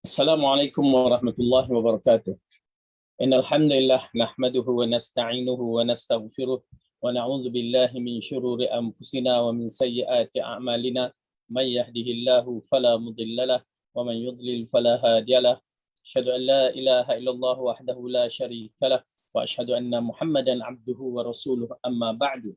Assalamualaikum warahmatullahi wabarakatuh. Innal hamdalillah nahmaduhu wa nasta'inuhu wa nastaghfiruh wa na'udzu billahi min shururi anfusina wa min sayyiati a'malina. May yahdihillahu fala mudhillalah wa man yudlil fala hadiyalah. Asyhadu an la ilaha illallah wahdahu la syarikalah wa asyhadu anna Muhammadan 'abduhu wa rasuluh. Amma ba'du.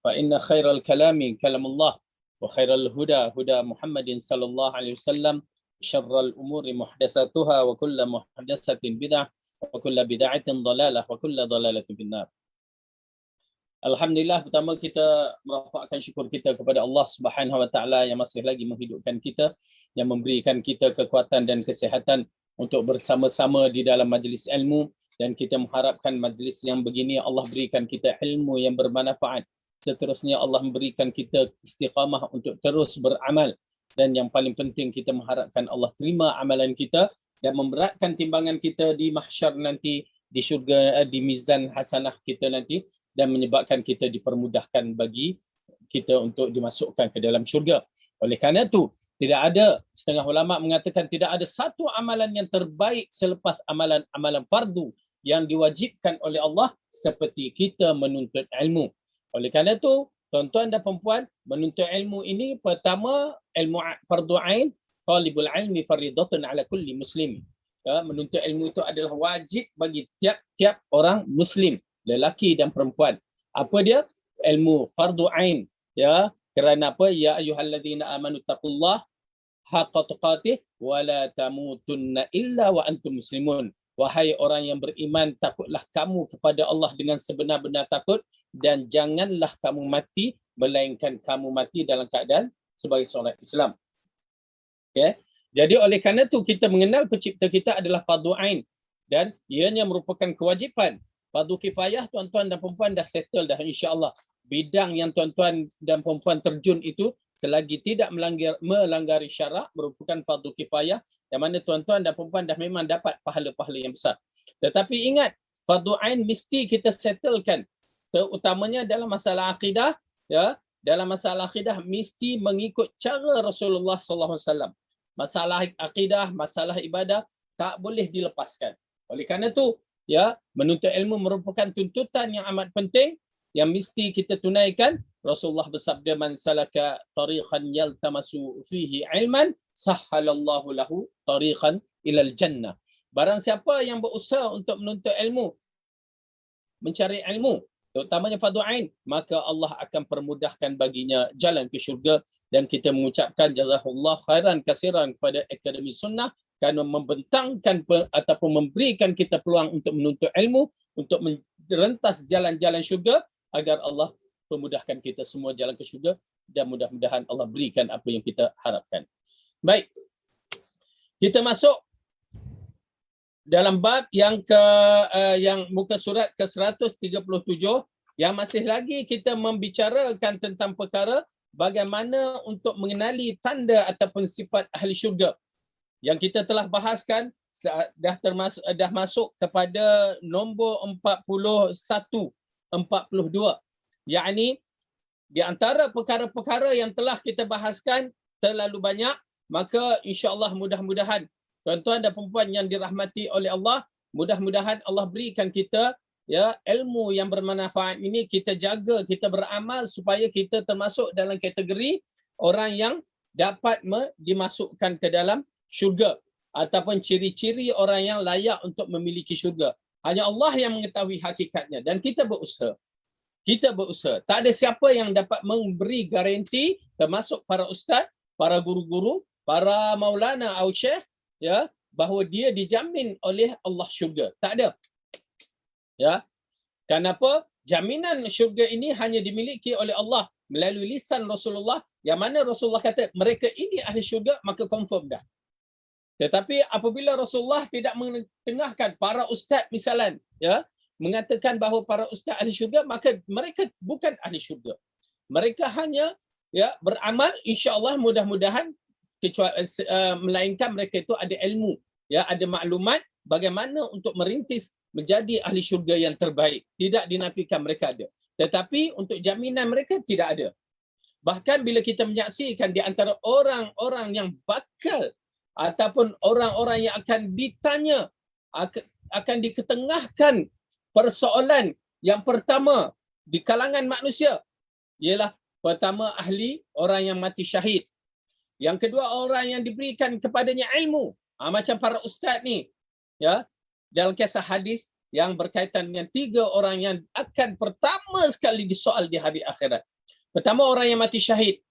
Fa inna khairal kalami kalamullah wa khairal huda huda Muhammadin sallallahu alaihi wasallam. Syarrul umuri muhdatsatuha wa kullu muhdatsatin bid'ah wa kullu bid'atin dhalalah wa kullu dhalalatin finnar. Alhamdulillah, pertama kita merapatkan syukur kita kepada Allah Subhanahu wa taala yang masih lagi menghidupkan kita, yang memberikan kita kekuatan dan kesihatan untuk bersama-sama di dalam majlis ilmu, dan kita mengharapkan majlis yang begini Allah berikan kita ilmu yang bermanfaat. Seterusnya Allah memberikan kita istiqamah untuk terus beramal. Dan yang paling penting kita mengharapkan Allah terima amalan kita dan memberatkan timbangan kita di mahsyar nanti, di syurga, di mizan hasanah kita nanti, dan menyebabkan kita dipermudahkan bagi kita untuk dimasukkan ke dalam syurga. Oleh kerana itu, tidak ada, setengah ulama mengatakan tidak ada satu amalan yang terbaik selepas amalan-amalan fardu yang diwajibkan oleh Allah seperti kita menuntut ilmu. Oleh kerana itu, tuan-tuan dan puan-puan, menuntut ilmu ini pertama ilmu fardu ain, talibul ilmi fardhatun ala kulli muslim. Ya, menuntut ilmu itu adalah wajib bagi tiap-tiap orang muslim, lelaki dan perempuan. Apa dia? Ilmu fardu ain. Ya, kerana apa? Ya ayyuhalladzina amanu taqullaha haqqa tuqatih wa la tamutunna illa wa antum muslimun. Wahai orang yang beriman, takutlah kamu kepada Allah dengan sebenar-benar takut, dan janganlah kamu mati melainkan kamu mati dalam keadaan sebagai seorang Islam. Okay? Jadi oleh kerana itu kita mengenal pencipta kita adalah fardu ain, dan ianya merupakan kewajipan. Fardu kifayah tuan-tuan dan puan-puan dah settle dah, insya-Allah. Bidang yang tuan-tuan dan puan-puan terjun itu selagi tidak melanggar syarak merupakan fardu kifayah, yang mana tuan-tuan dan puan-puan dah memang dapat pahala-pahala yang besar. Tetapi ingat, fardu ain mesti kita settlekan, terutamanya dalam masalah akidah. Ya, dalam masalah akidah mesti mengikut cara Rasulullah sallallahu alaihi wasallam. Masalah akidah, masalah ibadah tak boleh dilepaskan. Oleh kerana itu, ya, menuntut ilmu merupakan tuntutan yang amat penting yang mesti kita tunaikan. Rasulullah bersabda, man salaka tariqan yaltamasu fihi ilman sahhalallahu lahu tariqan ilal jannah. Barang siapa yang berusaha untuk menuntut ilmu, mencari ilmu, terutamanya fardu ain, maka Allah akan permudahkan baginya jalan ke syurga. Dan kita mengucapkan jazakallah khairan kasiran kepada Akademi Sunnah kerana membentangkan ataupun memberikan kita peluang untuk menuntut ilmu, untuk merentas jalan-jalan syurga, agar Allah memudahkan kita semua jalan ke syurga, dan mudah-mudahan Allah berikan apa yang kita harapkan. Baik, kita masuk dalam bab yang yang muka surat ke 137, yang masih lagi kita membicarakan tentang perkara bagaimana untuk mengenali tanda ataupun sifat ahli syurga. Yang kita telah bahaskan dah masuk kepada nombor 41, 42. Yakni di antara perkara-perkara yang telah kita bahaskan terlalu banyak, maka insya-Allah mudah-mudahan tuan-tuan dan puan-puan yang dirahmati oleh Allah, mudah-mudahan Allah berikan kita, ya, ilmu yang bermanfaat ini kita jaga, kita beramal supaya kita termasuk dalam kategori orang yang dapat dimasukkan ke dalam syurga, ataupun ciri-ciri orang yang layak untuk memiliki syurga. Hanya Allah yang mengetahui hakikatnya, dan kita berusaha. Kita berusaha. Tak ada siapa yang dapat memberi garanti, termasuk para ustaz, para guru-guru, para maulana atau syekh, ya, bahawa dia dijamin oleh Allah syurga. Tak ada. Ya. Kenapa? Jaminan syurga ini hanya dimiliki oleh Allah melalui lisan Rasulullah, yang mana Rasulullah kata mereka ini ahli syurga, maka confirm dah. Tetapi apabila Rasulullah tidak mengetengahkan para ustaz misalan, ya, mengatakan bahawa para ustaz ahli syurga, maka mereka bukan ahli syurga. Mereka hanya, ya, beramal, insya-Allah mudah-mudahan, kecuali melainkan mereka itu ada ilmu, ya, ada maklumat bagaimana untuk merintis menjadi ahli syurga yang terbaik. Tidak dinafikan mereka ada, tetapi untuk jaminan mereka tidak ada. Bahkan bila kita menyaksikan di antara orang-orang yang bakal ataupun orang-orang yang akan ditanya, akan diketengahkan persoalan yang pertama di kalangan manusia, ialah pertama ahli, orang yang mati syahid. Yang kedua, orang yang diberikan kepadanya ilmu. Macam para ustaz ni, ya, dalam kisah hadis yang berkaitan dengan 3 orang yang akan pertama sekali disoal di hari akhirat. Pertama, orang yang mati syahid.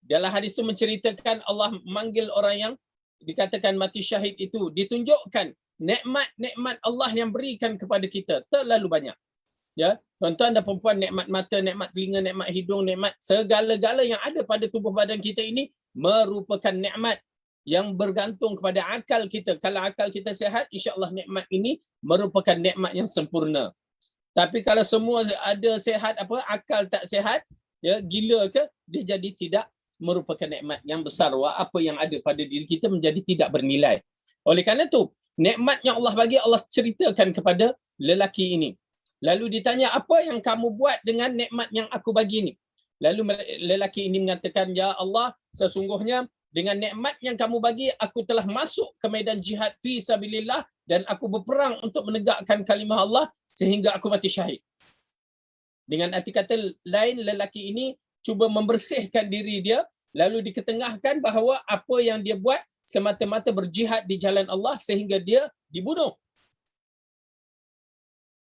Dalam hadis itu menceritakan Allah memanggil orang yang dikatakan mati syahid itu, ditunjukkan nikmat-nikmat Allah yang berikan kepada kita terlalu banyak. Ya, tuan-tuan dan puan-puan, nikmat mata, nikmat telinga, nikmat hidung, nikmat segala-gala yang ada pada tubuh badan kita ini merupakan nikmat yang bergantung kepada akal kita. Kalau akal kita sihat, insya-Allah nikmat ini merupakan nikmat yang sempurna. Tapi kalau semua ada sihat, akal tak sihat, ya, gila ke, dia jadi tidak merupakan nikmat yang besar. Apa yang ada pada diri kita menjadi tidak bernilai. Oleh kerana itu, nikmat yang Allah bagi, Allah ceritakan kepada lelaki ini. Lalu ditanya, apa yang kamu buat dengan nikmat yang aku bagi ini? Lalu lelaki ini mengatakan, ya Allah, sesungguhnya dengan nikmat yang kamu bagi, aku telah masuk ke medan jihad fi sabilillah dan aku berperang untuk menegakkan kalimah Allah sehingga aku mati syahid. Dengan arti kata lain, lelaki ini cuba membersihkan diri dia, lalu diketengahkan bahawa apa yang dia buat semata-mata berjihad di jalan Allah sehingga dia dibunuh.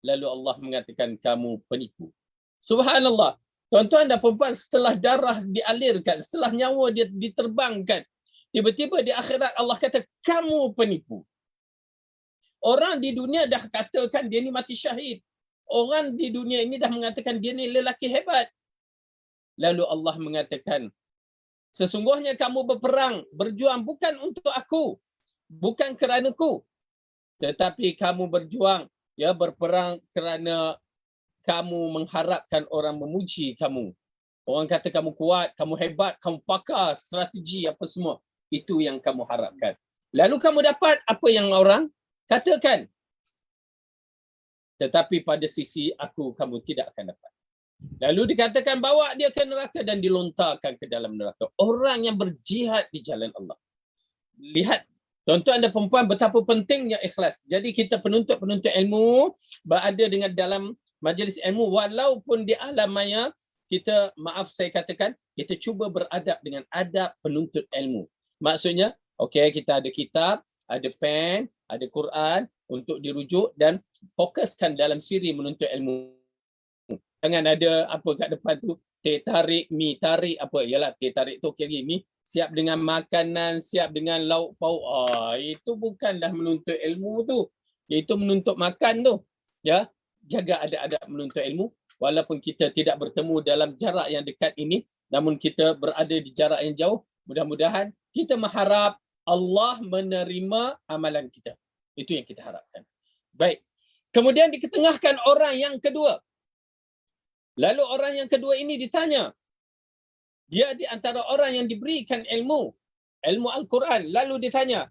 Lalu Allah mengatakan, kamu penipu. Subhanallah. Tuan-tuan dan puan-puan, setelah darah dialirkan, setelah nyawa dia diterbangkan, tiba-tiba di akhirat Allah kata, kamu penipu. Orang di dunia dah katakan dia ni mati syahid. Orang di dunia ini dah mengatakan dia ni lelaki hebat. Lalu Allah mengatakan, sesungguhnya kamu berperang, berjuang bukan untuk aku, bukan keranaku, tetapi kamu berjuang, ya, berperang kerana kamu mengharapkan orang memuji kamu. Orang kata kamu kuat, kamu hebat, kamu pakar, strategi apa semua. Itu yang kamu harapkan. Lalu kamu dapat apa yang orang katakan. Tetapi pada sisi aku, kamu tidak akan dapat. Lalu dikatakan bawa dia ke neraka dan dilontarkan ke dalam neraka. Orang yang berjihad di jalan Allah. Lihat, tuan-tuan dan perempuan, betapa pentingnya ikhlas. Jadi kita penuntut-penuntut ilmu berada dengan dalam majlis ilmu, walaupun di alam maya, kita, maaf saya katakan, kita cuba beradab dengan adab penuntut ilmu. Maksudnya, okey, kita ada kitab, ada pen, ada Quran untuk dirujuk dan fokuskan dalam siri menuntut ilmu. Jangan ada apa kat depan tu, teh tarik, mi tarik, apa, yalah teh tarik tu okey, mi siap dengan makanan, siap dengan lauk pauk. Itu bukanlah menuntut ilmu tu. Itu menuntut makan tu. Ya, jaga adab-adab menuntut ilmu, walaupun kita tidak bertemu dalam jarak yang dekat ini, namun kita berada di jarak yang jauh. Mudah-mudahan kita mengharap Allah menerima amalan kita. Itu yang kita harapkan. Baik. Kemudian diketengahkan orang yang kedua. Lalu orang yang kedua ini ditanya. Dia di antara orang yang diberikan ilmu Al-Quran. Lalu ditanya,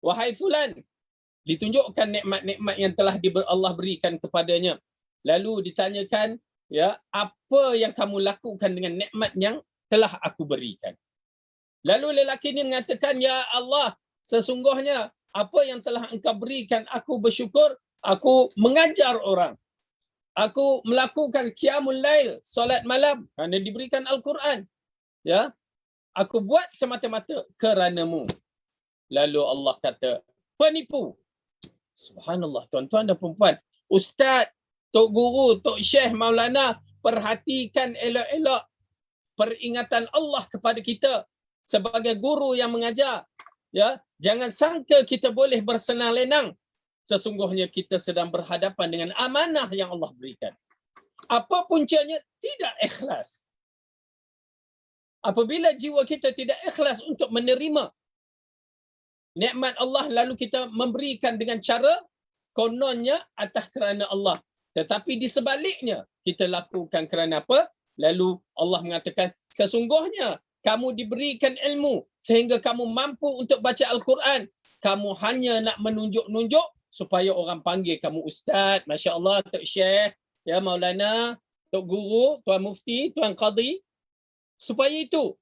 wahai fulan, ditunjukkan nikmat-nikmat yang telah Allah berikan kepadanya. Lalu ditanyakan, ya, apa yang kamu lakukan dengan nikmat yang telah aku berikan? Lalu lelaki ini mengatakan, ya Allah, sesungguhnya apa yang telah engkau berikan aku bersyukur, aku mengajar orang. Aku melakukan qiyamul lail, solat malam, kerana diberikan Al-Quran. Ya, aku buat semata-mata kerana-Mu. Lalu Allah kata, penipu. Subhanallah, tuan-tuan dan puan-puan. Ustaz, Tok Guru, Tok Syekh, Maulana, perhatikan elok-elok peringatan Allah kepada kita sebagai guru yang mengajar. Ya, jangan sangka kita boleh bersenang lenang. Sesungguhnya kita sedang berhadapan dengan amanah yang Allah berikan. Apa puncanya? Tidak ikhlas. Apabila jiwa kita tidak ikhlas untuk menerima nikmat Allah, lalu kita memberikan dengan cara kononnya atas kerana Allah. Tetapi di sebaliknya, kita lakukan kerana apa? Lalu Allah mengatakan, sesungguhnya kamu diberikan ilmu sehingga kamu mampu untuk baca Al-Quran. Kamu hanya nak menunjuk-nunjuk supaya orang panggil kamu Ustaz, Masya Allah, Tok Syekh, ya Maulana, Tok Guru, Tuan Mufti, Tuan Qadhi. Supaya itu.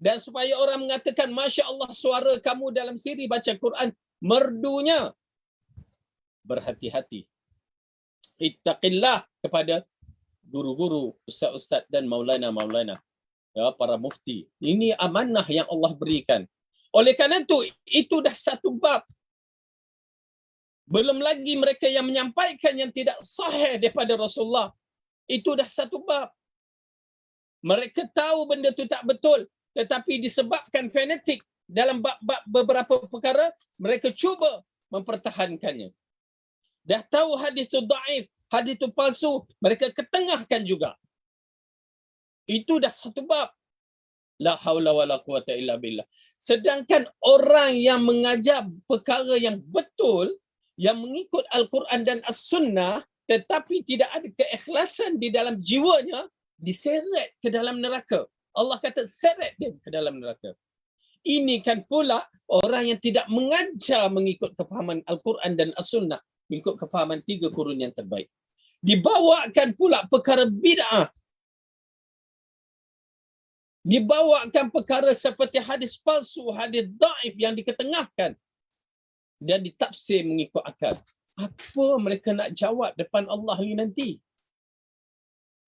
Dan supaya orang mengatakan, Masya Allah, suara kamu dalam siri baca Quran merdunya. Berhati-hati. Ittaqillah kepada guru-guru, ustaz-ustaz dan maulana-maulana. Ya, para mufti. Ini amanah yang Allah berikan. Oleh kerana itu dah satu bab. Belum lagi mereka yang menyampaikan yang tidak sahih daripada Rasulullah. Itu dah satu bab. Mereka tahu benda itu tak betul, tetapi disebabkan fanatik dalam bab-bab beberapa perkara, mereka cuba mempertahankannya. Dah tahu hadis itu daif, hadis itu palsu, mereka ketengahkan juga. Itu dah satu bab. La haula wala quwata illa billah. Sedangkan orang yang mengajar perkara yang betul, yang mengikut Al-Quran dan As-Sunnah, tetapi tidak ada keikhlasan di dalam jiwanya, diseret ke dalam neraka. Allah kata seret dia ke dalam neraka. Ini kan pula orang yang tidak mengajar mengikut kefahaman Al-Quran dan As-Sunnah, mengikut kefahaman 3 kurun yang terbaik. Dibawakan pula perkara bid'ah. Dibawakan perkara seperti hadis palsu, hadis daif yang diketengahkan dan ditafsir mengikut akal. Apa mereka nak jawab depan Allah ni nanti?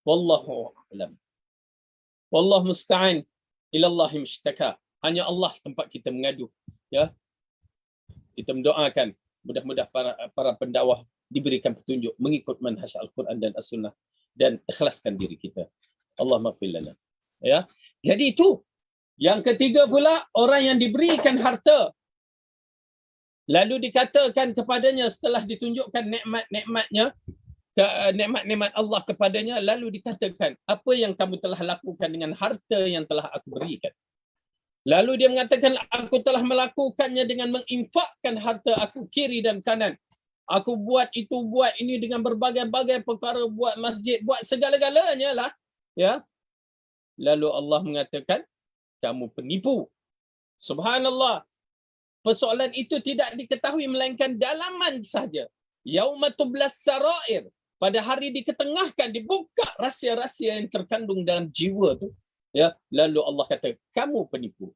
Wallahu a'lam. Wallahu musta'an. Ilallahi mushtaka. Hanya Allah tempat kita mengadu. Ya. Kita mendoakan mudah-mudahan para pendakwah diberikan petunjuk mengikut manhaj Al-Quran dan As-Sunnah dan ikhlaskan diri kita. Allah maghfir lana. Ya. Jadi itu. Yang ketiga pula, orang yang diberikan harta lalu dikatakan kepadanya setelah ditunjukkan nikmat-nikmatnya, nikmat-nikmat Allah kepadanya, lalu dikatakan, apa yang kamu telah lakukan dengan harta yang telah aku berikan? Lalu dia mengatakan, aku telah melakukannya dengan menginfakkan harta aku kiri dan kanan. Aku buat itu, buat ini dengan berbagai-bagai perkara, buat masjid, buat segala-galanya lah. Ya. Lalu Allah mengatakan, kamu penipu. Subhanallah. Persoalan itu tidak diketahui melainkan dalaman saja. Yauma tublas sarair. Pada hari diketengahkan, dibuka rahsia-rahsia yang terkandung dalam jiwa tu. Ya, lalu Allah kata, kamu penipu.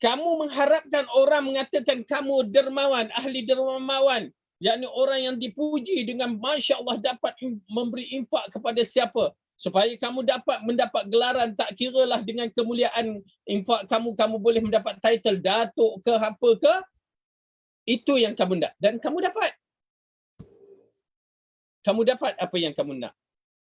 Kamu mengharapkan orang mengatakan kamu dermawan, ahli dermawan, yakni orang yang dipuji dengan Masya Allah dapat memberi infak kepada siapa, supaya kamu dapat mendapat gelaran, tak kiralah dengan kemuliaan infak kamu, kamu boleh mendapat title datuk ke apa ke, itu yang kamu nak dan kamu dapat. Kamu dapat apa yang kamu nak.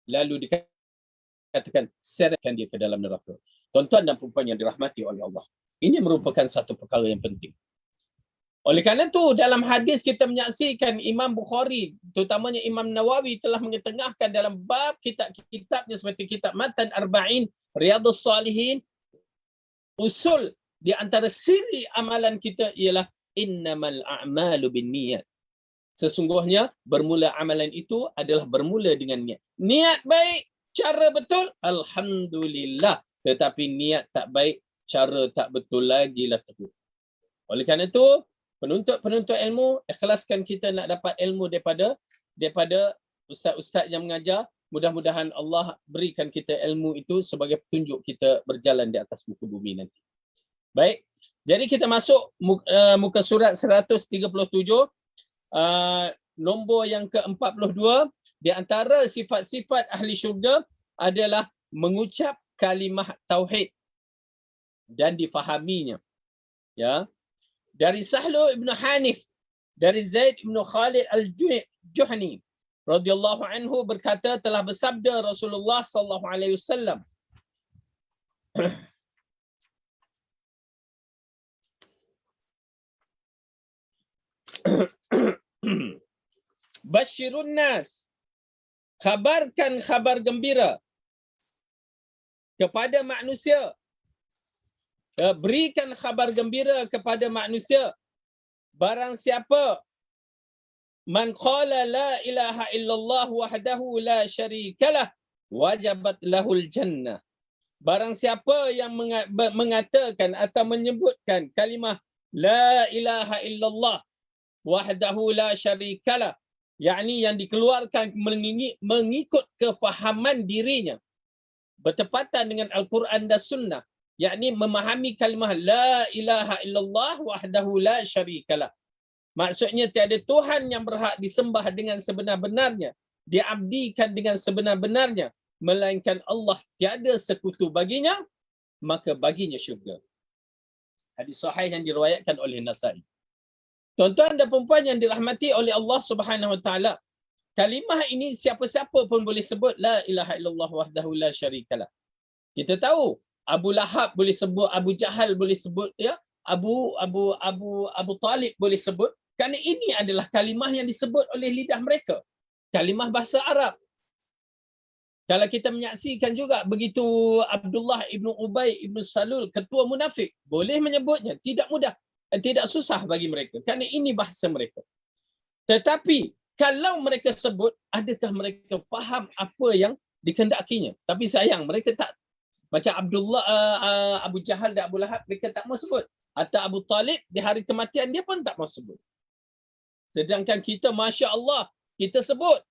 Lalu dikatakan seretkan dia ke dalam neraka. Tuan-tuan dan puan yang dirahmati oleh Allah, ini merupakan satu perkara yang penting. Oleh kerana itu, dalam hadis kita menyaksikan Imam Bukhari, terutamanya Imam Nawawi, telah mengetengahkan dalam bab kitab-kitabnya seperti kitab Matan Arba'in, Riyadhus Salihin, usul di antara siri amalan kita ialah innamal a'malu binniyat. Sesungguhnya bermula amalan itu adalah bermula dengan niat. Niat baik, cara betul, alhamdulillah. Tetapi niat tak baik, cara tak betul lagi lah teguh. Oleh kerana itu, penuntut ilmu, ikhlaskan kita nak dapat ilmu daripada ustaz-ustaz yang mengajar. Mudah-mudahan Allah berikan kita ilmu itu sebagai petunjuk kita berjalan di atas muka bumi nanti. Baik, jadi kita masuk muka surat 137, nombor yang ke-42. Di antara sifat-sifat ahli syurga adalah mengucap kalimah tauhid dan difahaminya. Ya. Dari Sahlu ibn Hanif, dari Zaid ibn Khalid al-Juhani radhiyallahu anhu berkata, telah bersabda Rasulullah sallallahu alaihi wasallam, Basyirun nas, khabarkan khabar gembira kepada manusia. Berikan khabar gembira kepada manusia. Barang siapa man qala la ilaha illallah wahdahu la syarikalah wajabat lahul jannah. Barang siapa yang mengatakan atau menyebutkan kalimah la ilaha illallah wahdahu la syarikalah, yakni yang dikeluarkan mengikut kefahaman dirinya, bertepatan dengan Al-Quran dan Sunnah, yakni memahami kalimah la ilaha illallah wahdahu la syarikalah. Maksudnya tiada Tuhan yang berhak disembah dengan sebenar-benarnya, diabdikan dengan sebenar-benarnya, melainkan Allah, tiada sekutu baginya, maka baginya syurga. Hadis sahih yang diriwayatkan oleh Nasa'i. Tuan-tuan dan puan yang dirahmati oleh Allah Subhanahu Wa Taala, kalimah ini siapa-siapa pun boleh sebut la ilaha illallah wahdahu la syarikalah. Kita tahu Abu Lahab boleh sebut, Abu Jahal boleh sebut, ya, Abu Talib boleh sebut, kerana ini adalah kalimah yang disebut oleh lidah mereka. Kalimah bahasa Arab. Kalau kita menyaksikan juga begitu Abdullah ibnu Ubay ibnu Salul, ketua munafik, boleh menyebutnya, tidak mudah, tidak susah bagi mereka, kerana ini bahasa mereka. Tetapi kalau mereka sebut, adakah mereka faham apa yang dikehendakinya? Tapi sayang, mereka tak. Macam Abdullah, Abu Jahal dan Abu Lahab, mereka tak mau sebut. Atau Abu Talib, di hari kematian dia pun tak mau sebut. Sedangkan kita, Masya Allah, kita sebut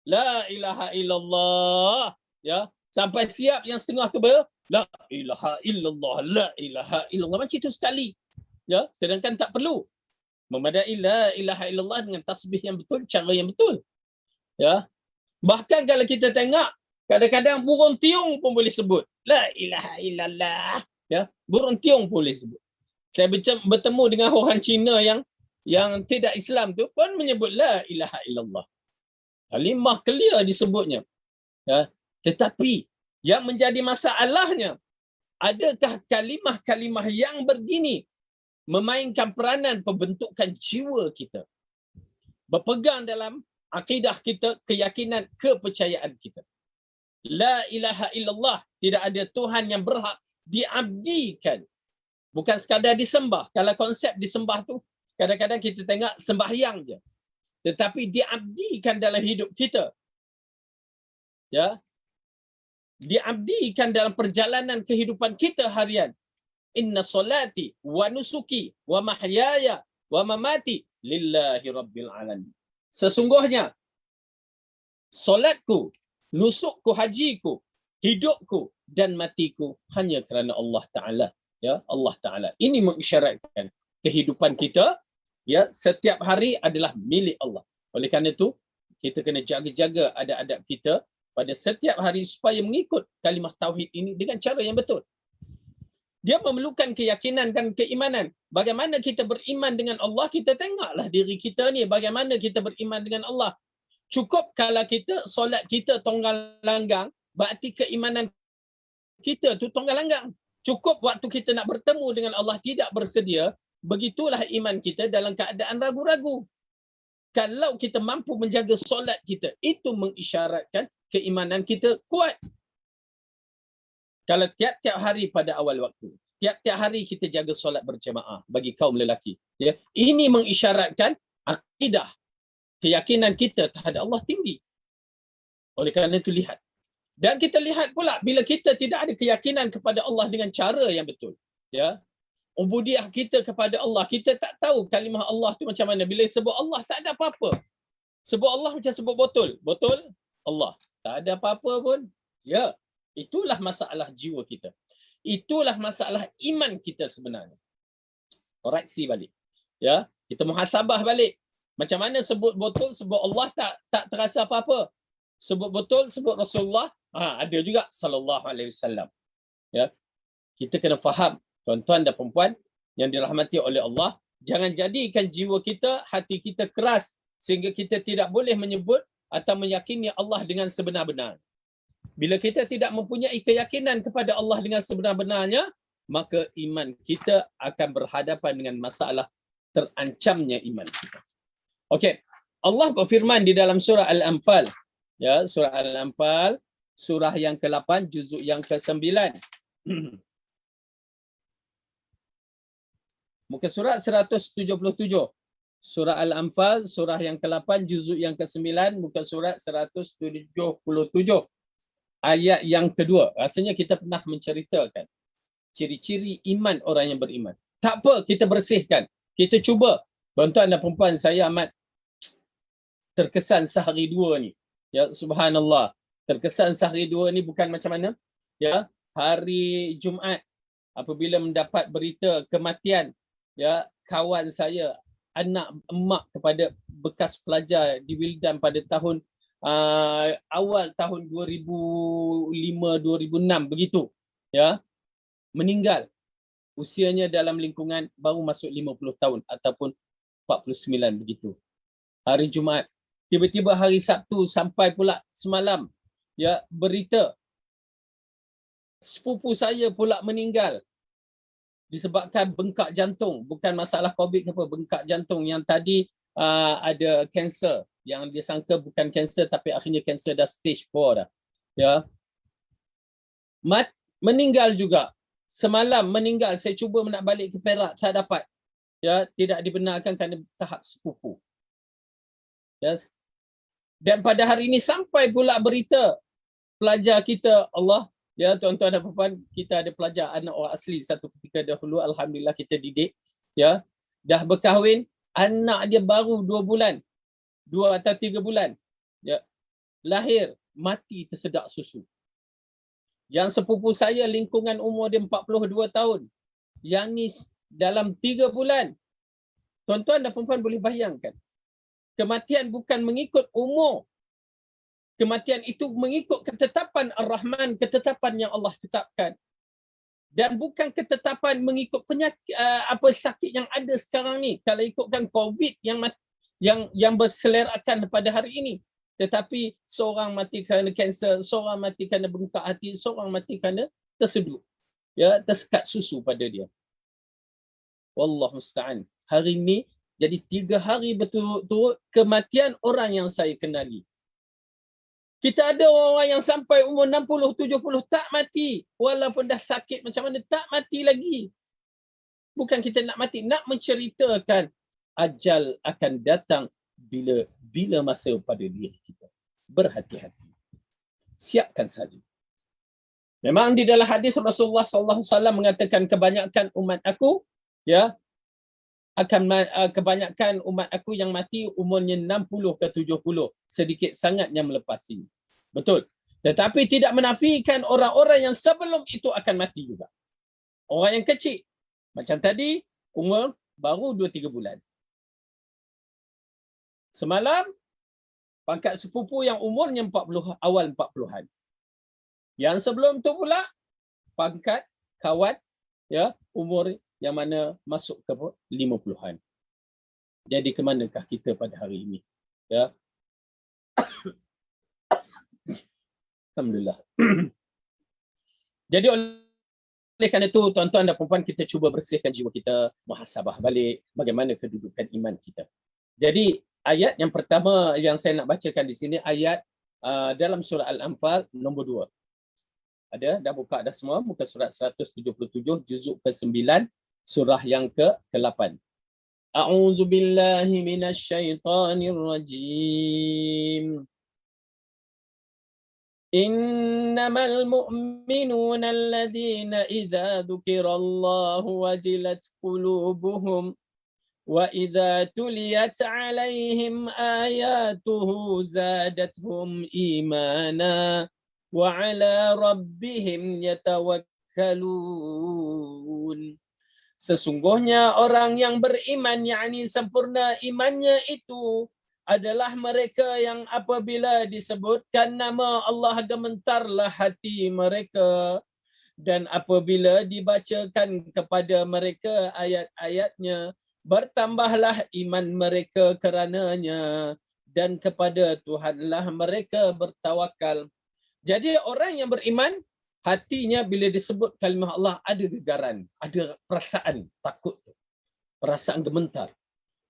la ilaha illallah, ya, sampai siap yang setengah tu la ilaha illallah, la ilaha illallah, macam itu sekali, ya. Sedangkan tak perlu memadai la ilaha illallah dengan tasbih yang betul, cara yang betul, ya. Bahkan kalau kita tengok, kadang-kadang burung tiung pun boleh sebut la ilaha illallah, ya, burung tiung pun boleh sebut. Saya bertemu dengan orang Cina yang tidak Islam tu pun menyebut la ilaha illallah. Kalimah clear disebutnya. Ya. Tetapi yang menjadi masalahnya, adakah kalimah-kalimah yang begini memainkan peranan pembentukan jiwa kita, berpegang dalam akidah kita, keyakinan, kepercayaan kita. La ilaha illallah, tidak ada Tuhan yang berhak diabdikan. Bukan sekadar disembah. Kalau konsep disembah tu, kadang-kadang kita tengok sembahyang je. Tetapi diabdikan dalam hidup kita. Ya. Diabdikan dalam perjalanan kehidupan kita harian. Inna salati wa nusuki wa mahyaya wa mamati lillahi rabbil alamin. Sesungguhnya solatku, nusukku, hajiku, hidupku dan matiku hanya kerana Allah Taala, ya, Allah Taala. Ini mengisyaratkan kehidupan kita, ya, setiap hari adalah milik Allah. Oleh kerana itu, kita kena jaga-jaga adab-adab kita pada setiap hari supaya mengikut kalimah tauhid ini dengan cara yang betul. Dia memerlukan keyakinan dan keimanan. Bagaimana kita beriman dengan Allah, kita tengoklah diri kita ni, bagaimana kita beriman dengan Allah. Cukup kalau kita, solat kita tonggang langgang, berarti keimanan kita tu tonggang langgang. Cukup waktu kita nak bertemu dengan Allah tidak bersedia, begitulah iman kita dalam keadaan ragu-ragu. Kalau kita mampu menjaga solat kita, itu mengisyaratkan keimanan kita kuat. Kalau tiap-tiap hari pada awal waktu, tiap-tiap hari kita jaga solat berjemaah bagi kaum lelaki, ya, ini mengisyaratkan akidah, keyakinan kita terhadap Allah tinggi. Oleh kerana itu lihat. Dan kita lihat pula bila kita tidak ada keyakinan kepada Allah dengan cara yang betul, ya. Ubudiah kita kepada Allah, kita tak tahu kalimah Allah tu macam mana. Bila sebut Allah tak ada apa-apa. Sebut Allah macam sebut botol. Botol Allah. Tak ada apa-apa pun. Ya. Itulah masalah jiwa kita. Itulah masalah iman kita sebenarnya. Koreksi balik. Ya, kita muhasabah balik. Macam mana sebut botol, sebut Allah tak terasa apa-apa. Sebut botol, sebut Rasulullah, ada juga sallallahu alaihi wasallam. Ya. Kita kena faham, tuan-tuan dan puan-puan yang dirahmati oleh Allah, jangan jadikan jiwa kita, hati kita keras sehingga kita tidak boleh menyebut atau meyakini Allah dengan sebenar-benar. Bila kita tidak mempunyai keyakinan kepada Allah dengan sebenar-benarnya, maka iman kita akan berhadapan dengan masalah terancamnya iman kita. Okey. Allah berfirman di dalam surah Al-Anfal. Ya, surah Al-Anfal, surah yang ke-8, juzuk yang ke-9. Muka surat 177. Surah Al-Anfal, surah yang ke-8, juzuk yang ke-9, muka surat 177. Ayat yang kedua. Rasanya kita pernah menceritakan ciri-ciri iman orang yang beriman. Tak apa, kita bersihkan. Kita cuba. Tuan-tuan dan perempuan, saya amat terkesan sehari dua ni. Ya, subhanallah. Terkesan sehari dua ni bukan macam mana? Ya, hari Jumaat apabila mendapat berita kematian ya kawan saya, anak emak kepada bekas pelajar di Wildan pada tahun awal tahun 2005-2006 begitu ya, meninggal. Usianya dalam lingkungan baru masuk 50 tahun ataupun 49 begitu. Hari Jumaat. Tiba-tiba hari Sabtu sampai pula semalam ya berita sepupu saya pula meninggal disebabkan bengkak jantung, bukan masalah COVID apa, bengkak jantung yang tadi ada kanser yang dia sangka bukan kanser tapi akhirnya kanser dah stage 4 dah. Ya. Meninggal juga. Semalam meninggal, saya cuba nak balik ke Perak tak dapat. Ya, tidak dibenarkan kerana tahap sepupu. Ya. Dan pada hari ini sampai pula berita pelajar kita, Allah, ya tuan-tuan dan puan, kita ada pelajar anak orang asli satu ketika dahulu, alhamdulillah kita didik, ya, dah berkahwin, anak dia baru 2 bulan, 2 atau 3 bulan, ya, lahir mati tersedak susu. Yang sepupu saya lingkungan umur dia 42 tahun, yang ni dalam 3 bulan. Tuan-tuan dan puan boleh bayangkan, kematian bukan mengikut umur. Kematian itu mengikut ketetapan Ar-Rahman, ketetapan yang Allah tetapkan. Dan bukan ketetapan mengikut penyakit sakit yang ada sekarang ni. Kalau ikutkan COVID yang berselerakkan pada hari ini. Tetapi seorang mati kerana kanser, seorang mati kerana bengkak hati, seorang mati kerana tersedut. Ya, tersekat susu pada dia. Wallahu musta'an. Hari ini jadi 3 hari berturut-turut kematian orang yang saya kenali. Kita ada orang yang sampai umur 60, 70 tak mati. Walaupun dah sakit macam mana, tak mati lagi. Bukan kita nak mati, nak menceritakan ajal akan datang bila masa pada diri kita. Berhati-hati. Siapkan saja. Memang di dalam hadis Rasulullah SAW mengatakan kebanyakan umat aku, ya, kebanyakan umat aku yang mati umurnya 60 ke 70, sedikit sangat yang melepas ini. Betul. Tetapi tidak menafikan orang-orang yang sebelum itu akan mati juga. Orang yang kecil, macam tadi, umur baru 2-3 bulan. Semalam, pangkat sepupu yang umurnya 40, awal 40-an. Yang sebelum tu pula, pangkat kawan, ya, umur yang mana masuk ke 50-an. Jadi ke manakah kita pada hari ini? Ya. Alhamdulillah. Jadi oleh kerana itu, tuan-tuan dan puan, kita cuba bersihkan jiwa kita, muhasabah balik bagaimana kedudukan iman kita. Jadi ayat yang pertama yang saya nak bacakan di sini, ayat dalam surah Al-Anfal nombor 2. Ada? Dah buka dah semua? Muka surat 177, juzuk ke-9, surah yang ke-8. A'udzu billahi minasyaitonir rajim. Innamal mu'minuna alladhina idza dzukirallahu wajilat qulubuhum wa idza tuliyat 'alaihim ayatuhu zadatuhum imana wa 'ala rabbihim yatawakkalun. Sesungguhnya orang yang beriman, yakni sempurna imannya itu, adalah mereka yang apabila disebutkan nama Allah gemetarlah hati mereka, dan apabila dibacakan kepada mereka ayat-ayatnya, bertambahlah iman mereka kerananya, dan kepada Tuhanlah mereka bertawakal. Jadi orang yang beriman, hatinya bila disebut kalimah Allah ada gegaran, ada perasaan takut, perasaan gemetar.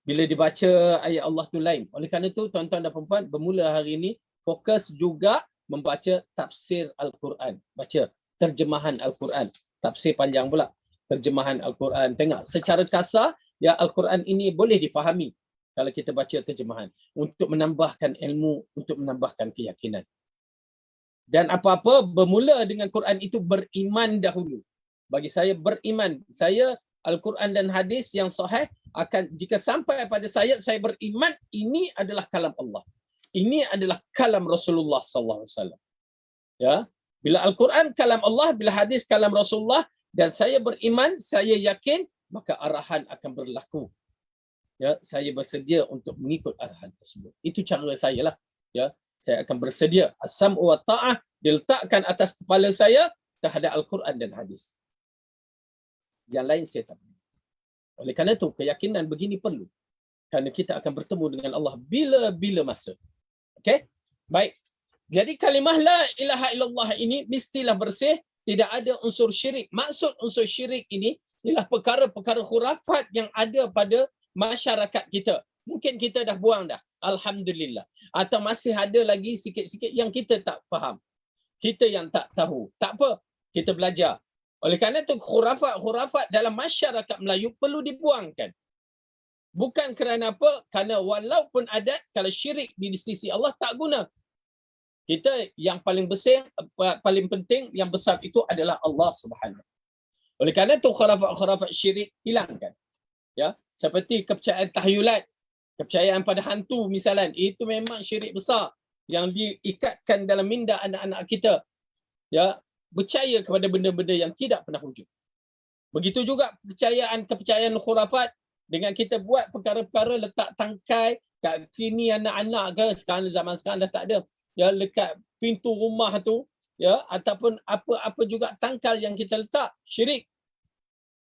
Bila dibaca ayat Allah tu lain. Oleh kerana itu, tuan-tuan dan puan, bermula hari ini, fokus juga membaca tafsir Al-Quran. Baca terjemahan Al-Quran. Tafsir panjang pula. Terjemahan Al-Quran. Tengok, secara kasar, ya Al-Quran ini boleh difahami kalau kita baca terjemahan. Untuk menambahkan ilmu, untuk menambahkan keyakinan. Dan apa-apa bermula dengan Quran itu beriman dahulu. Bagi saya beriman. Saya Al-Quran dan hadis yang sahih akan, jika sampai pada saya beriman ini adalah kalam Allah. Ini adalah kalam Rasulullah sallallahu alaihi wasallam. Ya, bila Al-Quran kalam Allah, bila hadis kalam Rasulullah, dan saya beriman, saya yakin, maka arahan akan berlaku. Ya, saya bersedia untuk mengikut arahan tersebut. Itu cara saya lah. Ya, saya akan bersedia. As-sam'u wa ta'ah diletakkan atas kepala saya terhadap Al-Quran dan hadis. Yang lain saya tak boleh. Oleh kerana itu, keyakinan begini perlu. Kerana kita akan bertemu dengan Allah bila-bila masa. Okey? Baik. Jadi kalimah la ilaha illallah ini mestilah bersih, tidak ada unsur syirik. Maksud unsur syirik ini ialah perkara-perkara khurafat yang ada pada masyarakat kita. Mungkin kita dah buang dah. Alhamdulillah. Atau masih ada lagi sikit-sikit yang kita tak faham. Kita yang tak tahu. Tak apa. Kita belajar. Oleh kerana itu khurafat dalam masyarakat Melayu perlu dibuangkan. Bukan kerana apa? Kerana walaupun adat, kalau syirik di sisi Allah tak guna. Kita yang paling besar, paling penting, yang besar itu adalah Allah Subhanahu. Oleh kerana itu khurafat syirik hilangkan. Ya, seperti kepercayaan tahyulat, kepercayaan pada hantu misalnya, itu memang syirik besar yang diikatkan dalam minda anak-anak kita. Ya, percaya kepada benda-benda yang tidak pernah wujud. Begitu juga kepercayaan khurafat dengan kita buat perkara-perkara letak tangkai kat sini anak-anak ke, sekarang zaman sekarang dah tak ada. Ya, lekat pintu rumah tu, ya, ataupun apa-apa juga tangkal yang kita letak, syirik.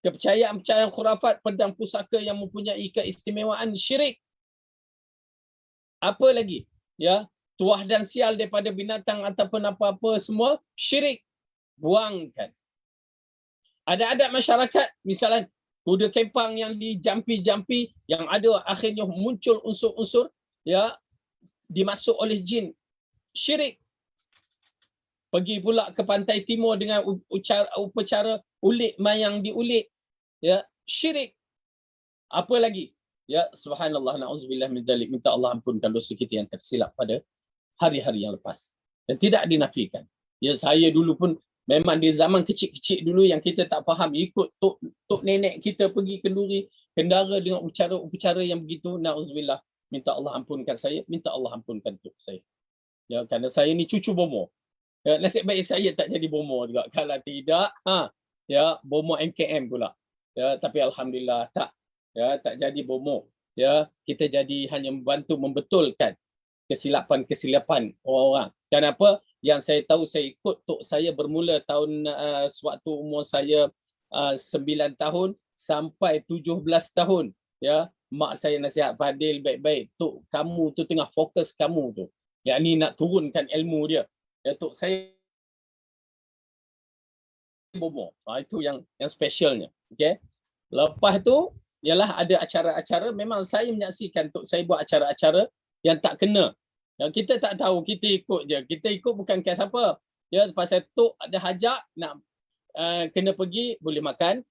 Kepercayaan khurafat pedang pusaka yang mempunyai keistimewaan, syirik. Apa lagi? Ya, tuah dan sial daripada binatang ataupun apa-apa semua, syirik. Buangkan. Ada adat masyarakat, misalnya kuda kempang yang dijampi-jampi, yang ada akhirnya muncul unsur-unsur, ya, dimasuk oleh jin, syirik. Pergi pula ke pantai timur dengan upacara ulik mayang diulik, ya, syirik. Apa lagi? Ya, subhanallah, na'udzubillah min dzalik. Minta Allah ampunkan dosa kita yang tersilap pada hari-hari yang lepas. Dan tidak dinafikan. Ya, saya dulu pun memang di zaman kecil-kecil dulu yang kita tak faham, ikut tok nenek kita pergi kenduri kendara dengan upacara yang begitu, na'udzubillah. Minta Allah ampunkan saya, minta Allah ampunkan tok saya. Ya, kerana saya ni cucu bomo. Ya, nasib baik saya tak jadi bomo juga. Kalau tidak, ya, bomo MKM pula. Ya, tapi alhamdulillah tak. Ya, tak jadi bomo. Ya, kita jadi hanya membantu membetulkan kesilapan-kesilapan orang-orang. Kenapa? Yang saya tahu, saya ikut tok saya bermula tahun sewaktu umur saya 9 tahun sampai 17 tahun. Ya, mak saya nasihat, Fadil, baik-baik. Tok kamu tu tengah fokus kamu tu. Yang ni nak turunkan ilmu dia. Ya, tok saya bomo. Itu yang specialnya. Okey. Lepas tu ialah ada acara-acara, memang saya menyaksikan tok saya buat acara-acara yang tak kena. Ya, kita tak tahu, kita ikut je. Kita ikut bukan kes apa. Ya, pasal tok ada hajak nak kena pergi, boleh makan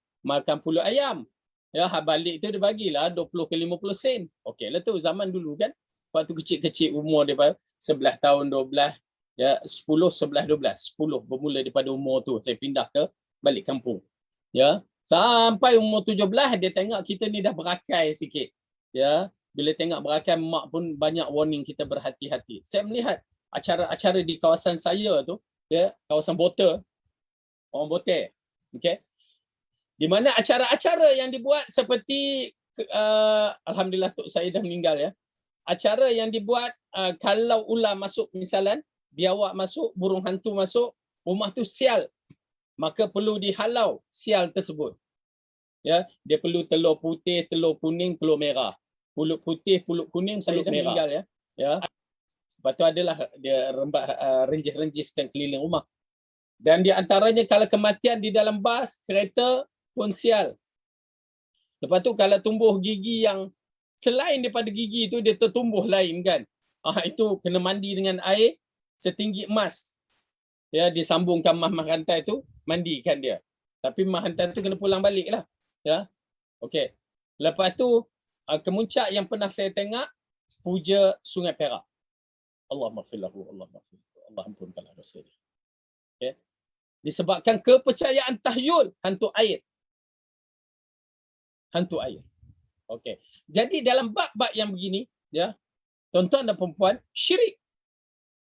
pulut ayam. Ya, balik tu dia bagilah 20 ke 50 sen. Okeylah tu zaman dulu kan. Waktu kecil-kecil umur dia 11 tahun, 12, ya, 10, 11, 12. 10 bermula daripada umur tu saya pindah ke balik kampung. Ya, sampai umur 17 dia tengok kita ni dah berakai sikit. Ya, bila tengok berakai, mak pun banyak warning kita berhati-hati. Saya melihat acara-acara di kawasan saya tu, ya, kawasan Bota, orang Bote. Okey. Di mana acara-acara yang dibuat seperti alhamdulillah tok saya dah meninggal, ya. Acara yang dibuat kalau ular masuk misalan, biawak masuk, burung hantu masuk, rumah tu sial, maka perlu dihalau sial tersebut. Ya, dia perlu telur putih, telur kuning, telur merah. Pulut putih, pulut kuning, pulut merah. Meninggal, ya. Ya. Lepas tu adalah dia renjis-renjiskan keliling rumah. Dan di antaranya kalau kematian di dalam bas, kereta pun sial. Lepas tu kalau tumbuh gigi yang selain daripada gigi tu dia tertumbuh lain kan. Itu kena mandi dengan air setinggi emas. Ya, disambungkan mah rantai tu, mandikan dia. Tapi mah rantai tu kena pulang baliklah. Ya. Okey. Lepas tu kemuncak yang pernah saya tengok, puja Sungai Perak. Allah maghfirlahu, Allah maghfirlahu. Allah ampunkanlah dosa dia. Okey. Disebabkan kepercayaan tahyul hantu air. Hantu air. Okey. Jadi dalam bab-bab yang begini, ya, tuan-tuan dan perempuan, syirik.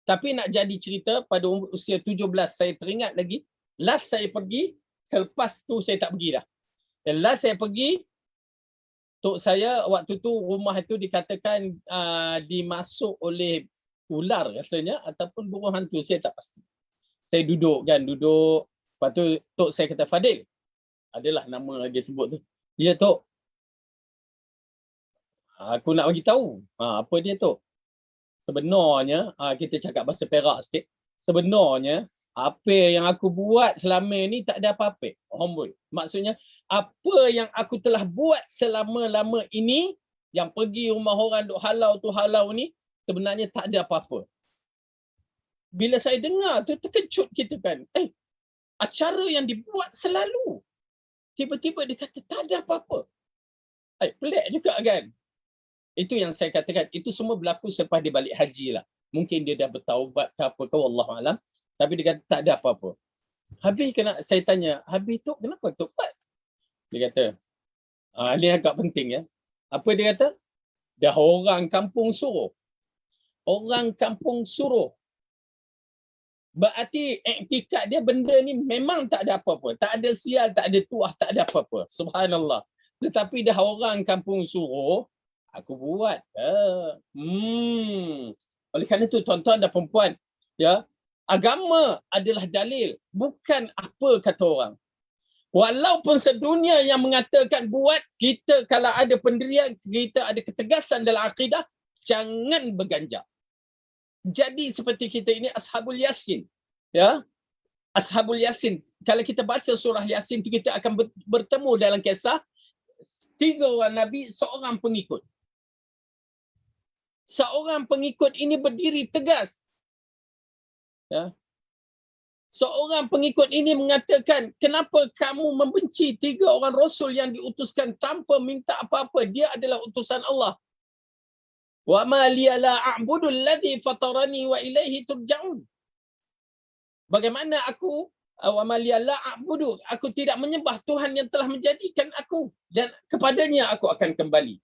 Tapi nak jadi cerita, pada usia 17 saya teringat lagi, last saya pergi Selepas tu saya tak pergi dah. Dan last saya pergi, tok saya waktu tu rumah itu dikatakan dimasuk oleh ular rasanya ataupun burung hantu, saya tak pasti. Saya duduk. Lepas tu tok saya kata, Fadil, adalah nama dia sebut tu. Ya tok, aku nak bagi tahu. Apa dia tok? Sebenarnya, kita cakap bahasa Perak sikit. Sebenarnya, apa yang aku buat selama ni tak ada apa-apa. Amboi. Maksudnya, apa yang aku telah buat selama-lama ini, yang pergi rumah orang duk halau tu halau ni, sebenarnya tak ada apa-apa. Bila saya dengar tu, terkejut kita kan. Acara yang dibuat selalu. Tiba-tiba dia kata tak ada apa-apa. Pelik juga kan. Itu yang saya katakan. Itu semua berlaku selepas dia balik haji lah. Mungkin dia dah bertaubat ke apa ke, wallahualam. Tapi dia kata tak ada apa-apa. Habis saya tanya, habis tu kenapa tu buat? Dia kata, ni agak penting ya. Apa dia kata? Dah orang kampung suruh. Orang kampung suruh. Berarti iktikad dia benda ni memang tak ada apa-apa. Tak ada sial, tak ada tuah, tak ada apa-apa. Subhanallah. Tetapi dah orang kampung suruh, aku buat. Oleh kerana itu tuan-tuan dan perempuan, ya, agama adalah dalil, bukan apa kata orang. Walaupun sedunia yang mengatakan buat, kita kalau ada pendirian, kita ada ketegasan dalam akidah, jangan berganjak. Jadi seperti kita ini Ashabul Yasin. Ya. Ashabul Yasin. Kalau kita baca surah Yasin tu, kita akan bertemu dalam kisah 3 orang Nabi, seorang pengikut. Seorang pengikut ini berdiri tegas. Ya. Seorang pengikut ini mengatakan, kenapa kamu membenci 3 orang Rasul yang diutuskan tanpa minta apa-apa? Dia adalah utusan Allah. Wa ma liya la a'budu alladhi fatarani wa ilaihi turja'un. Bagaimana aku wa ma liya la a'budu, aku tidak menyembah Tuhan yang telah menjadikan aku dan kepadanya aku akan kembali.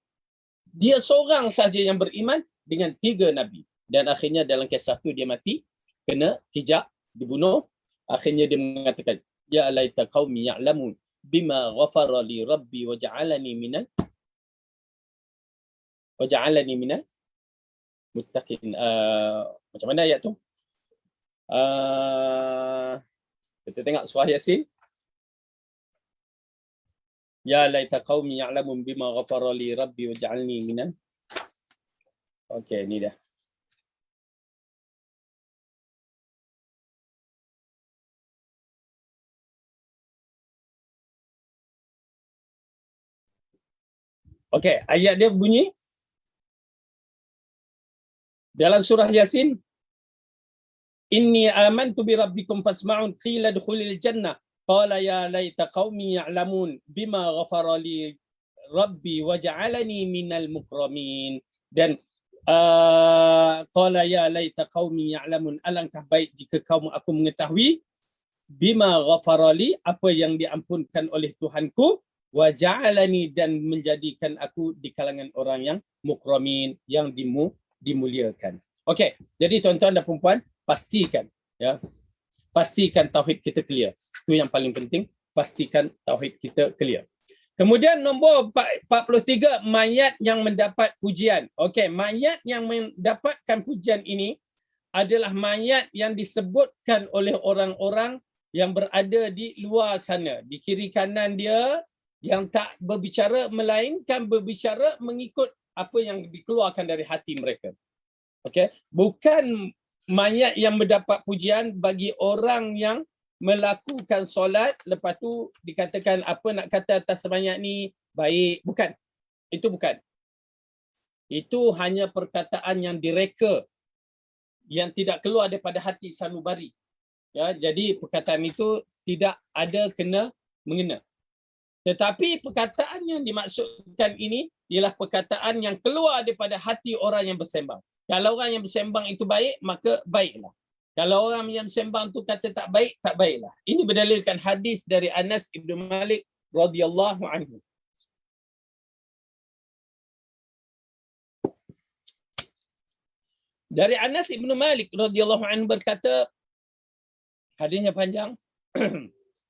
Dia seorang saja yang beriman dengan 3 nabi dan akhirnya dalam kisah tu dia mati, kena hijab, dibunuh. Akhirnya dia mengatakan, ya laita qaumi ya'lamun bima ghafara li rabbi wa ja'alani minal muttaqin. Macam mana ayat tu? Kita tengok surah Yasin. Ya laita qaumi ya'lamun bima ghafara li rabbi wa ja'alni minal. Okey, ni dah. Okey, ayat dia bunyi dalam surah Yasin, inni amantu bi rabbikum fasma'un qila dukhulil jannah qala ya laita qaumi ya'lamun bima ghafara li rabbi wa ja'alani minal mukramin. Dan qala ya laita qaumi ya'lamun, alangkah baik jika kaum aku mengetahui bima ghafara li, apa yang diampunkan oleh Tuhanku, wa ja'alani, dan menjadikan aku di kalangan orang yang mukramin, yang dimuliakan. Okey, jadi tuan-tuan dan perempuan, pastikan ya. Pastikan tauhid kita clear. Itu yang paling penting, pastikan tauhid kita clear. Kemudian nombor 43, mayat yang mendapat pujian. Okey, mayat yang mendapatkan pujian ini adalah mayat yang disebutkan oleh orang-orang yang berada di luar sana, di kiri kanan dia, yang tak berbicara melainkan berbicara mengikut apa yang dikeluarkan dari hati mereka. Okey, bukan mayat yang mendapat pujian bagi orang yang melakukan solat lepas tu dikatakan apa nak kata atas mayat ni baik, bukan. Itu bukan. Itu hanya perkataan yang direka, yang tidak keluar daripada hati sanubari. Ya, jadi perkataan itu tidak ada kena mengena. Tetapi perkataan yang dimaksudkan ini ialah perkataan yang keluar daripada hati orang yang bersembang. Kalau orang yang bersembang itu baik, maka baiklah. Kalau orang yang bersembang itu kata tak baik, tak baiklah. Ini berdalilkan hadis dari Anas bin Malik radhiyallahu anhu. Dari Anas bin Malik radhiyallahu anhu berkata, hadisnya panjang.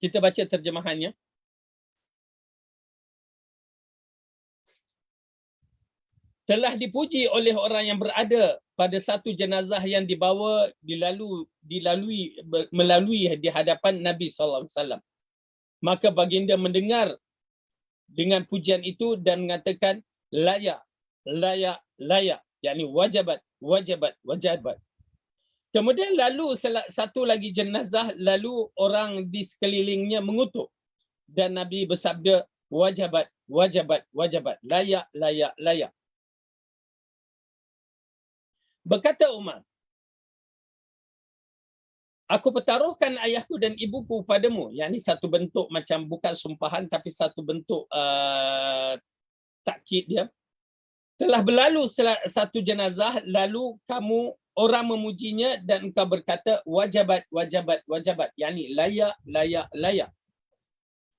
Kita baca terjemahannya. Telah dipuji oleh orang yang berada pada satu jenazah yang melalui di hadapan Nabi sallallahu alaihi wasallam. Maka baginda mendengar dengan pujian itu dan mengatakan layak, layak, layak, yakni wajabat, wajabat, wajabat. Kemudian lalu satu lagi jenazah, lalu orang di sekelilingnya mengutuk dan Nabi bersabda wajabat, wajabat, wajabat, layak, layak, layak. Berkata Umar, aku pertaruhkan ayahku dan ibuku padamu. Yang ini satu bentuk macam bukan sumpahan tapi satu bentuk takkid dia. Telah berlalu satu jenazah, lalu kamu orang memujinya dan engkau berkata wajabat, wajabat, wajabat. Yang ini layak, layak, layak.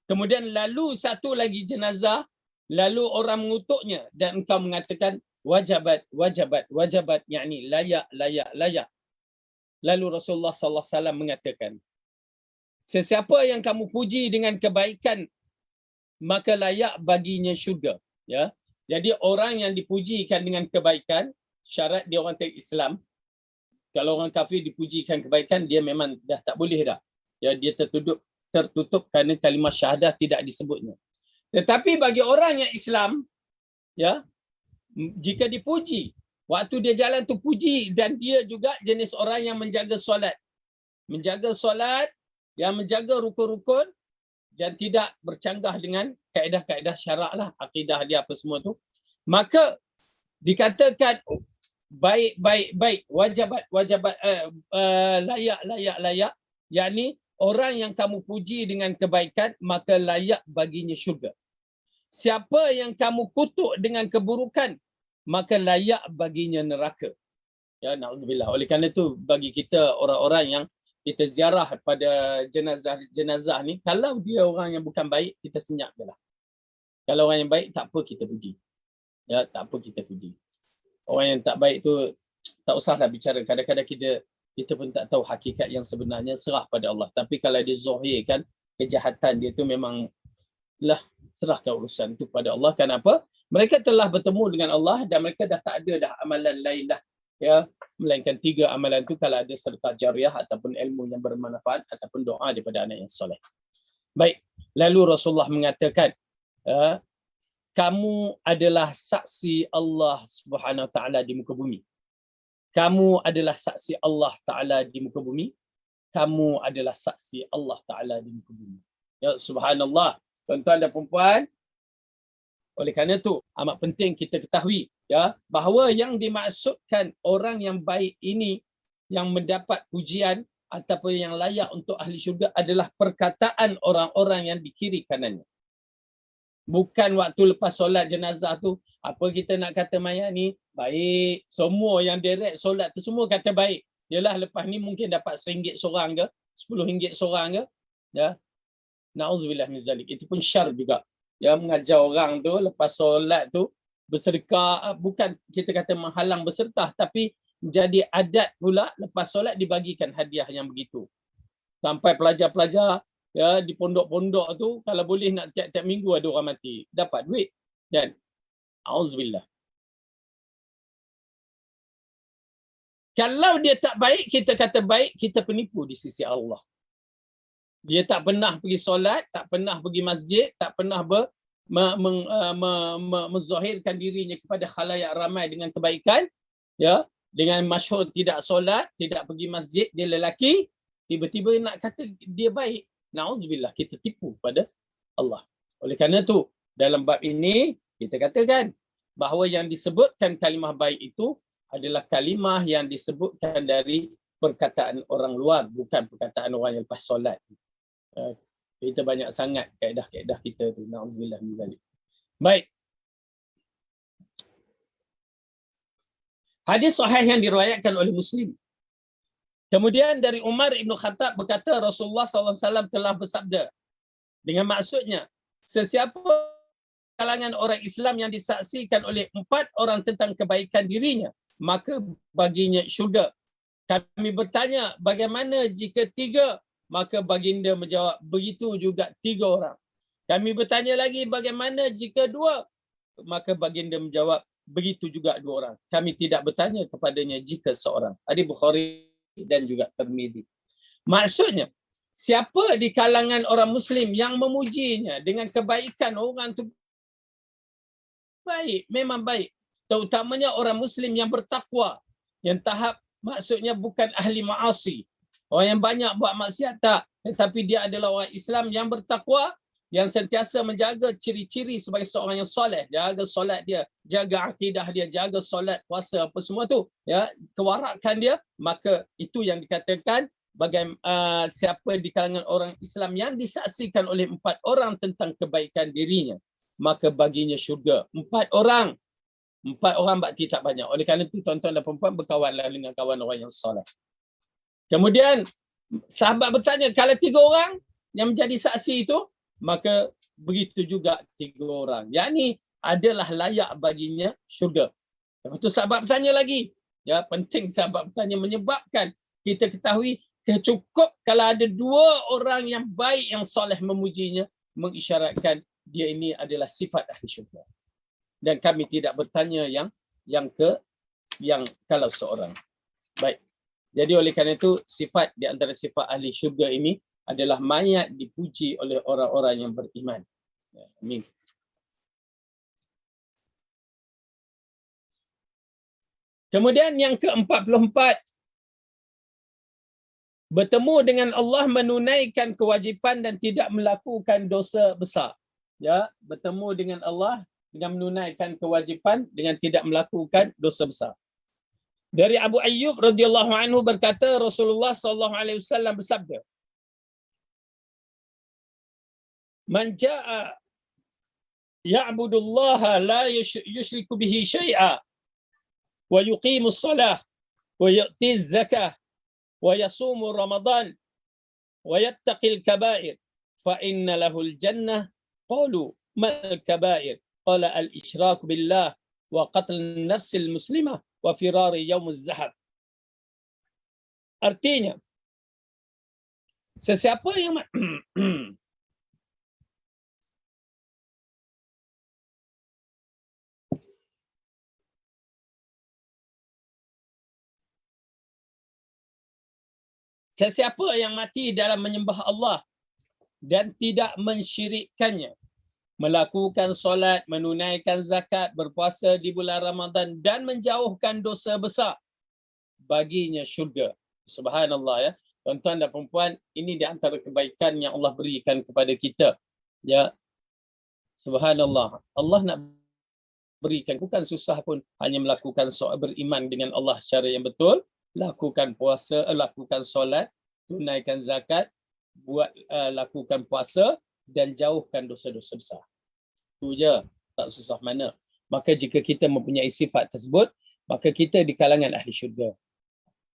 Kemudian lalu satu lagi jenazah, lalu orang mengutuknya dan engkau mengatakan wajabat, wajabat, wajabat, yakni layak, layak, layak. Lalu Rasulullah sallallahu alaihi wasallam mengatakan, sesiapa yang kamu puji dengan kebaikan, maka layak baginya syurga. Ya. Jadi orang yang dipujikan dengan kebaikan, syarat dia orang Islam. Kalau orang kafir dipujikan kebaikan, dia memang dah tak boleh dah. Ya, dia tertutup kerana kalimah syahadah tidak disebutnya. Tetapi bagi orang yang Islam, ya, jika dipuji, waktu dia jalan tu puji, dan dia juga jenis orang yang menjaga solat. Menjaga solat, yang menjaga rukun-rukun dan tidak bercanggah dengan kaedah-kaedah syarak lah, akidah dia apa semua tu. Maka dikatakan baik, baik, baik, wajabat, wajabat, layak, layak, layak. Yakni orang yang kamu puji dengan kebaikan, maka layak baginya syurga. Siapa yang kamu kutuk dengan keburukan, maka layak baginya neraka. Ya, na'udzubillah. Oleh kerana itu bagi kita orang-orang yang kita ziarah pada jenazah ni, kalau dia orang yang bukan baik, kita senyap je lah. Kalau orang yang baik, tak apa kita puji. Ya, tak apa kita puji. Orang yang tak baik tu tak usahlah bicara. Kadang-kadang kita pun tak tahu hakikat yang sebenarnya, serah pada Allah. Tapi kalau dia zahirkan kejahatan dia tu, memang lah serahkan urusan itu pada Allah. Kenapa? Mereka telah bertemu dengan Allah dan mereka dah tak ada dah amalan lain dah, ya, melainkan 3 amalan tu, kalau ada sedekah jariah ataupun ilmu yang bermanfaat ataupun doa daripada anak yang soleh. Baik, lalu Rasulullah mengatakan, kamu adalah saksi Allah Subhanahu Wa Taala di muka bumi. Kamu adalah saksi Allah Taala di muka bumi. Kamu adalah saksi Allah Taala di muka bumi. Ya, subhanallah. Tuan-tuan dan puan-puan, oleh kerana itu amat penting kita ketahui, ya, bahawa yang dimaksudkan orang yang baik ini yang mendapat pujian ataupun yang layak untuk ahli syurga adalah perkataan orang-orang yang di kiri kanannya. Bukan waktu lepas solat jenazah tu, apa kita nak kata mayat ni baik, semua yang direct solat tu semua kata baik. Yalah, lepas ni mungkin dapat RM1 seorang ke, RM10 seorang ke, ya. Na'udzubillah min zalik. Itu pun syar juga. Ya, mengajar orang tu lepas solat tu bersedekah, bukan kita kata menghalang bersedekah, tapi jadi adat pula lepas solat dibagikan hadiah yang begitu. Sampai pelajar-pelajar, ya, di pondok-pondok tu kalau boleh nak tiap-tiap minggu ada orang mati, dapat duit. Dan auzubillah. Kalau dia tak baik, kita kata baik, kita penipu di sisi Allah. Dia tak pernah pergi solat, tak pernah pergi masjid, tak pernah menzahirkan dirinya kepada khalayak ramai dengan kebaikan, ya, dengan masyhur tidak solat, tidak pergi masjid, dia lelaki, tiba-tiba nak kata dia baik. Na'udzubillah, kita tipu pada Allah. Oleh kerana itu, dalam bab ini kita katakan bahawa yang disebutkan kalimah baik itu adalah kalimah yang disebutkan dari perkataan orang luar, bukan perkataan orang yang lepas solat. Kita banyak sangat kaedah-kaedah kita tu. Na'udzubillah min zalik. Baik. Hadis sahih yang diriwayatkan oleh Muslim. Kemudian dari Umar Ibn Khattab berkata Rasulullah SAW telah bersabda, dengan maksudnya, sesiapa kalangan orang Islam yang disaksikan oleh 4 orang tentang kebaikan dirinya, maka baginya syurga. Kami bertanya, bagaimana jika 3? Maka baginda menjawab, begitu juga 3 orang. Kami bertanya lagi, bagaimana jika 2? Maka baginda menjawab, begitu juga 2 orang. Kami tidak bertanya kepadanya jika seorang. Hadis Bukhari dan juga Tirmizi. Maksudnya, siapa di kalangan orang Muslim yang memujinya dengan kebaikan, orang tu baik, memang baik. Terutamanya orang Muslim yang bertakwa, yang tahap maksudnya bukan ahli maasi. Orang yang banyak buat maksiat tak, tetapi dia adalah orang Islam yang bertakwa, yang sentiasa menjaga ciri-ciri sebagai seorang yang soleh, jaga solat dia, jaga akidah dia, jaga solat, puasa apa semua tu, ya, kewarakan dia, maka itu yang dikatakan bagaimana siapa di kalangan orang Islam yang disaksikan oleh 4 orang tentang kebaikan dirinya, maka baginya syurga. 4 orang. 4 orang berarti tak banyak. Oleh kerana itu tuan-tuan dan puan-puan, berkawanlah dengan kawan orang yang soleh. Kemudian sahabat bertanya, kalau 3 orang yang menjadi saksi itu, maka begitu juga 3 orang. Yang ini adalah layak baginya syurga. Lepas tu sahabat bertanya lagi. Ya, penting sahabat bertanya menyebabkan kita ketahui cukup kalau ada 2 orang yang baik yang soleh memujinya, mengisyaratkan dia ini adalah sifat ahli syurga. Dan kami tidak bertanya yang kalau seorang. Baik. Jadi oleh kerana itu sifat di antara sifat ahli syurga ini adalah mayat dipuji oleh orang-orang yang beriman. Amin. Kemudian yang ke-44, bertemu dengan Allah menunaikan kewajipan dan tidak melakukan dosa besar. Ya, bertemu dengan Allah dengan menunaikan kewajipan dengan tidak melakukan dosa besar. Dari Abu Ayyub radhiyallahu anhu berkata, Rasulullah sallallahu alaihi wasallam bersabda, "Man jaa ya'budullaha la yushriku bihi syai'a wa yuqimus shalah wa yu'tiz zakah wa yasumu ramadan wa yattaqil kaba'ir fa inna lahul jannah." Qalu mal kaba'ir? Qala al-isyrak billah wa qatl an-nafs al-muslimah wa firari yaum az-zahab. Artinya, sesiapa yang sesiapa yang mati dalam menyembah Allah dan tidak mensyirikkannya, melakukan solat, menunaikan zakat, berpuasa di bulan Ramadan dan menjauhkan dosa besar, baginya syurga. Subhanallah, ya. Tuan-tuan dan perempuan, ini di antara kebaikan yang Allah berikan kepada kita. Ya. Subhanallah. Allah nak berikan, bukan susah pun, hanya melakukan solat, beriman dengan Allah secara yang betul, lakukan puasa, lakukan solat, tunaikan zakat, lakukan puasa dan jauhkan dosa-dosa besar. Itu je, tak susah mana. Maka jika kita mempunyai sifat tersebut, maka kita di kalangan ahli syurga.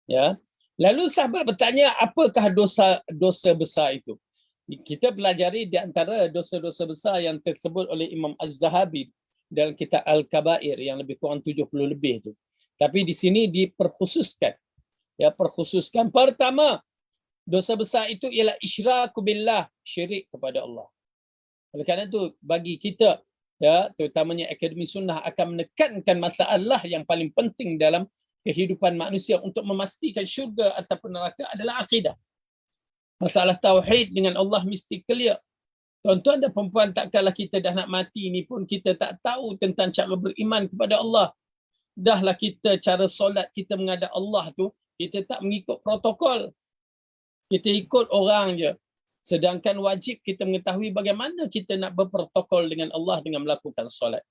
Ya. Lalu sahabat bertanya, apakah dosa besar itu? Kita pelajari di antara dosa-dosa besar yang tersebut oleh Imam Az-Zahabi dalam kitab Al-Kabair yang lebih kurang 70 lebih itu. Tapi di sini diperkhususkan. Ya, perkhususkan. Pertama, dosa besar itu ialah isyraku billah, syirik kepada Allah. Oleh kerana itu bagi kita, ya, terutamanya Akademi Sunnah akan menekankan masalah yang paling penting dalam kehidupan manusia untuk memastikan syurga ataupun neraka adalah akidah. Masalah tauhid dengan Allah mesti clear. Tuan-tuan dan perempuan, takkanlah kita dah nak mati ni pun kita tak tahu tentang cara beriman kepada Allah. Dahlah kita cara solat kita menghadap Allah tu, kita tak mengikut protokol. Kita ikut orang je. Sedangkan wajib kita mengetahui bagaimana kita nak berprotokol dengan Allah dengan melakukan solat.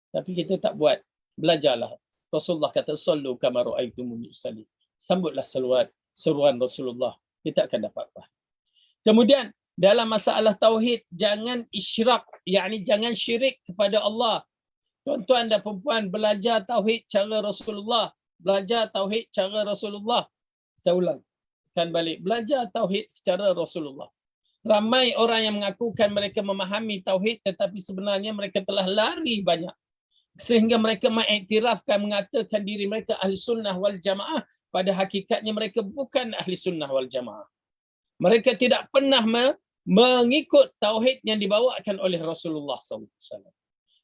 Tapi kita tak buat. Belajarlah. Rasulullah kata, "Sallu kama ra'aitumuni usalli." Sambutlah seruan Rasulullah. Kita akan dapat pahala. Kemudian dalam masalah tauhid, jangan isyrak, yakni jangan syirik kepada Allah. Tuan-tuan dan perempuan, belajar tauhid cara Rasulullah. Belajar tauhid cara Rasulullah. Saya ulang. Kan balik. Belajar tauhid secara Rasulullah. Ramai orang yang mengakukan mereka memahami tauhid tetapi sebenarnya mereka telah lari banyak. Sehingga mereka mengiktirafkan, mengatakan diri mereka ahli sunnah wal jamaah. Pada hakikatnya mereka bukan ahli sunnah wal jamaah. Mereka tidak pernah mengikut tauhid yang dibawakan oleh Rasulullah SAW.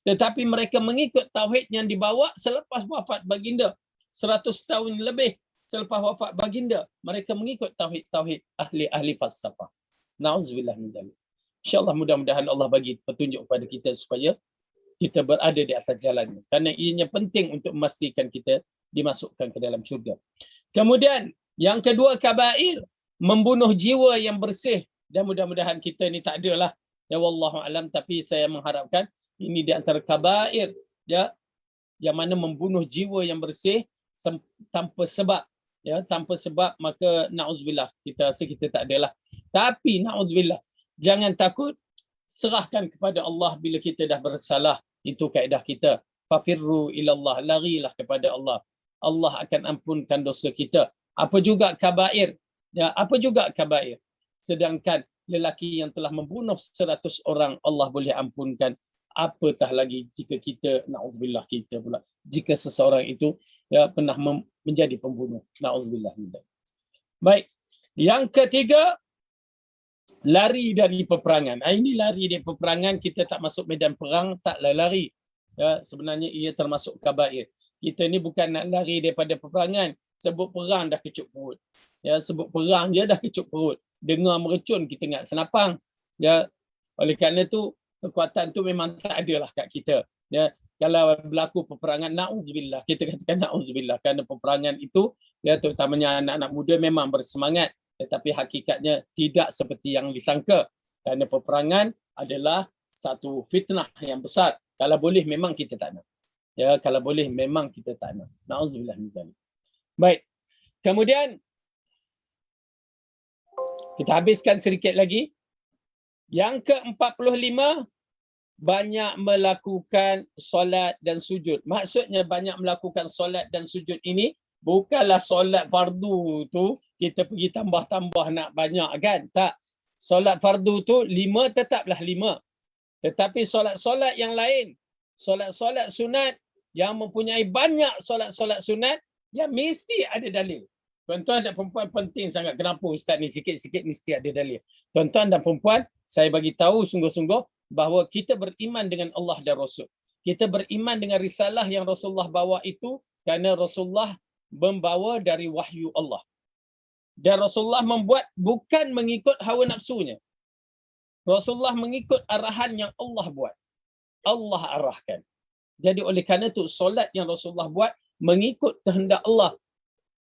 Tetapi mereka mengikut tauhid yang dibawa selepas wafat baginda. 100 tahun lebih selepas wafat baginda, mereka mengikut tauhid ahli falsafah. Nauzubillah min dzalik. InsyaAllah mudah-mudahan Allah bagi petunjuk kepada kita supaya kita berada di atas jalannya. Kerana ianya penting untuk memastikan kita dimasukkan ke dalam syurga. Kemudian yang kedua, kabair, membunuh jiwa yang bersih. Dan mudah-mudahan kita ni tak adalah, ya wallahu alam, tapi saya mengharapkan ini di antara kabair, ya, yang mana membunuh jiwa yang bersih tanpa sebab, ya, tanpa sebab, maka na'udzubillah, kita rasa kita tak adalah. Tapi na'udzubillah, jangan takut, serahkan kepada Allah bila kita dah bersalah. Itu kaedah kita. Fafirru ilallah, larilah kepada Allah. Allah akan ampunkan dosa kita. Apa juga kabair? Ya, apa juga kabair? Sedangkan lelaki yang telah membunuh 100 orang Allah boleh ampunkan. Apatah lagi jika kita, na'udzubillah, kita pula, jika seseorang itu, ya, pernah menjadi pembunuh. Na'udzubillah. Baik. Yang ketiga, lari dari peperangan. Ini lari dari peperangan, kita tak masuk medan perang, taklah lari. Ya, sebenarnya ia termasuk kabair. Kita ni bukan nak lari daripada peperangan. Sebut perang dah kecup perut. Ya, sebut perang dia dah kecup perut. Dengar mercun kita ingat senapang. Ya, oleh kerana tu kekuatan tu memang tak adalah kat kita. Ya, kalau berlaku peperangan, na'udzubillah, kita katakan na'udzubillah, kerana peperangan itu, ya, terutamanya anak-anak muda memang bersemangat, tetapi hakikatnya tidak seperti yang disangka. Kerana peperangan adalah satu fitnah yang besar. Kalau boleh memang kita tak nak. Ya, kalau boleh memang kita tak nak. Na'udzubillah min dzalik. Baik. Kemudian kita habiskan sedikit lagi. Yang ke-45, banyak melakukan solat dan sujud. Maksudnya banyak melakukan solat dan sujud ini bukanlah solat fardu tu kita pergi tambah-tambah nak banyak, kan? Tak. Solat fardu tu 5 tetaplah 5. Tetapi solat-solat yang lain, solat-solat sunat yang mempunyai banyak solat-solat sunat yang mesti ada dalil. Tuan-tuan dan perempuan, penting sangat. Kenapa ustaz ni sikit-sikit mesti ada dalil? Tuan-tuan dan perempuan, saya bagi tahu sungguh-sungguh bahawa kita beriman dengan Allah dan Rasul. Kita beriman dengan risalah yang Rasulullah bawa itu kerana Rasulullah membawa dari wahyu Allah. Dan Rasulullah membuat bukan mengikut hawa nafsunya. Rasulullah mengikut arahan yang Allah buat. Allah arahkan. Jadi oleh kerana itu solat yang Rasulullah buat mengikut kehendak Allah.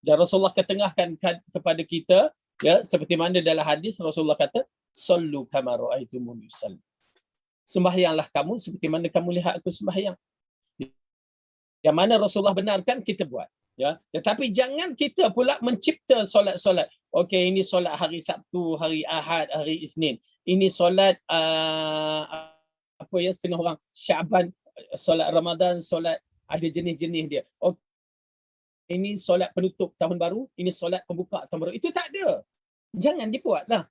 Dan Rasulullah ketengahkan kepada kita, ya, seperti mana dalam hadis Rasulullah kata, sallu kama ra'aitumuni usalli. Sembahyanglah kamu seperti mana kamu lihat aku sembahyang. Yang mana Rasulullah benarkan kita buat, ya. Tetapi jangan kita pula mencipta solat-solat. Okey, ini solat hari Sabtu, hari Ahad, hari Isnin. Ini solat apa ya, setengah orang Syaban, solat Ramadan, solat ada jenis-jenis dia. Okay. Ini solat penutup tahun baru, ini solat pembuka tahun baru. Itu tak ada. Jangan dibuatlah.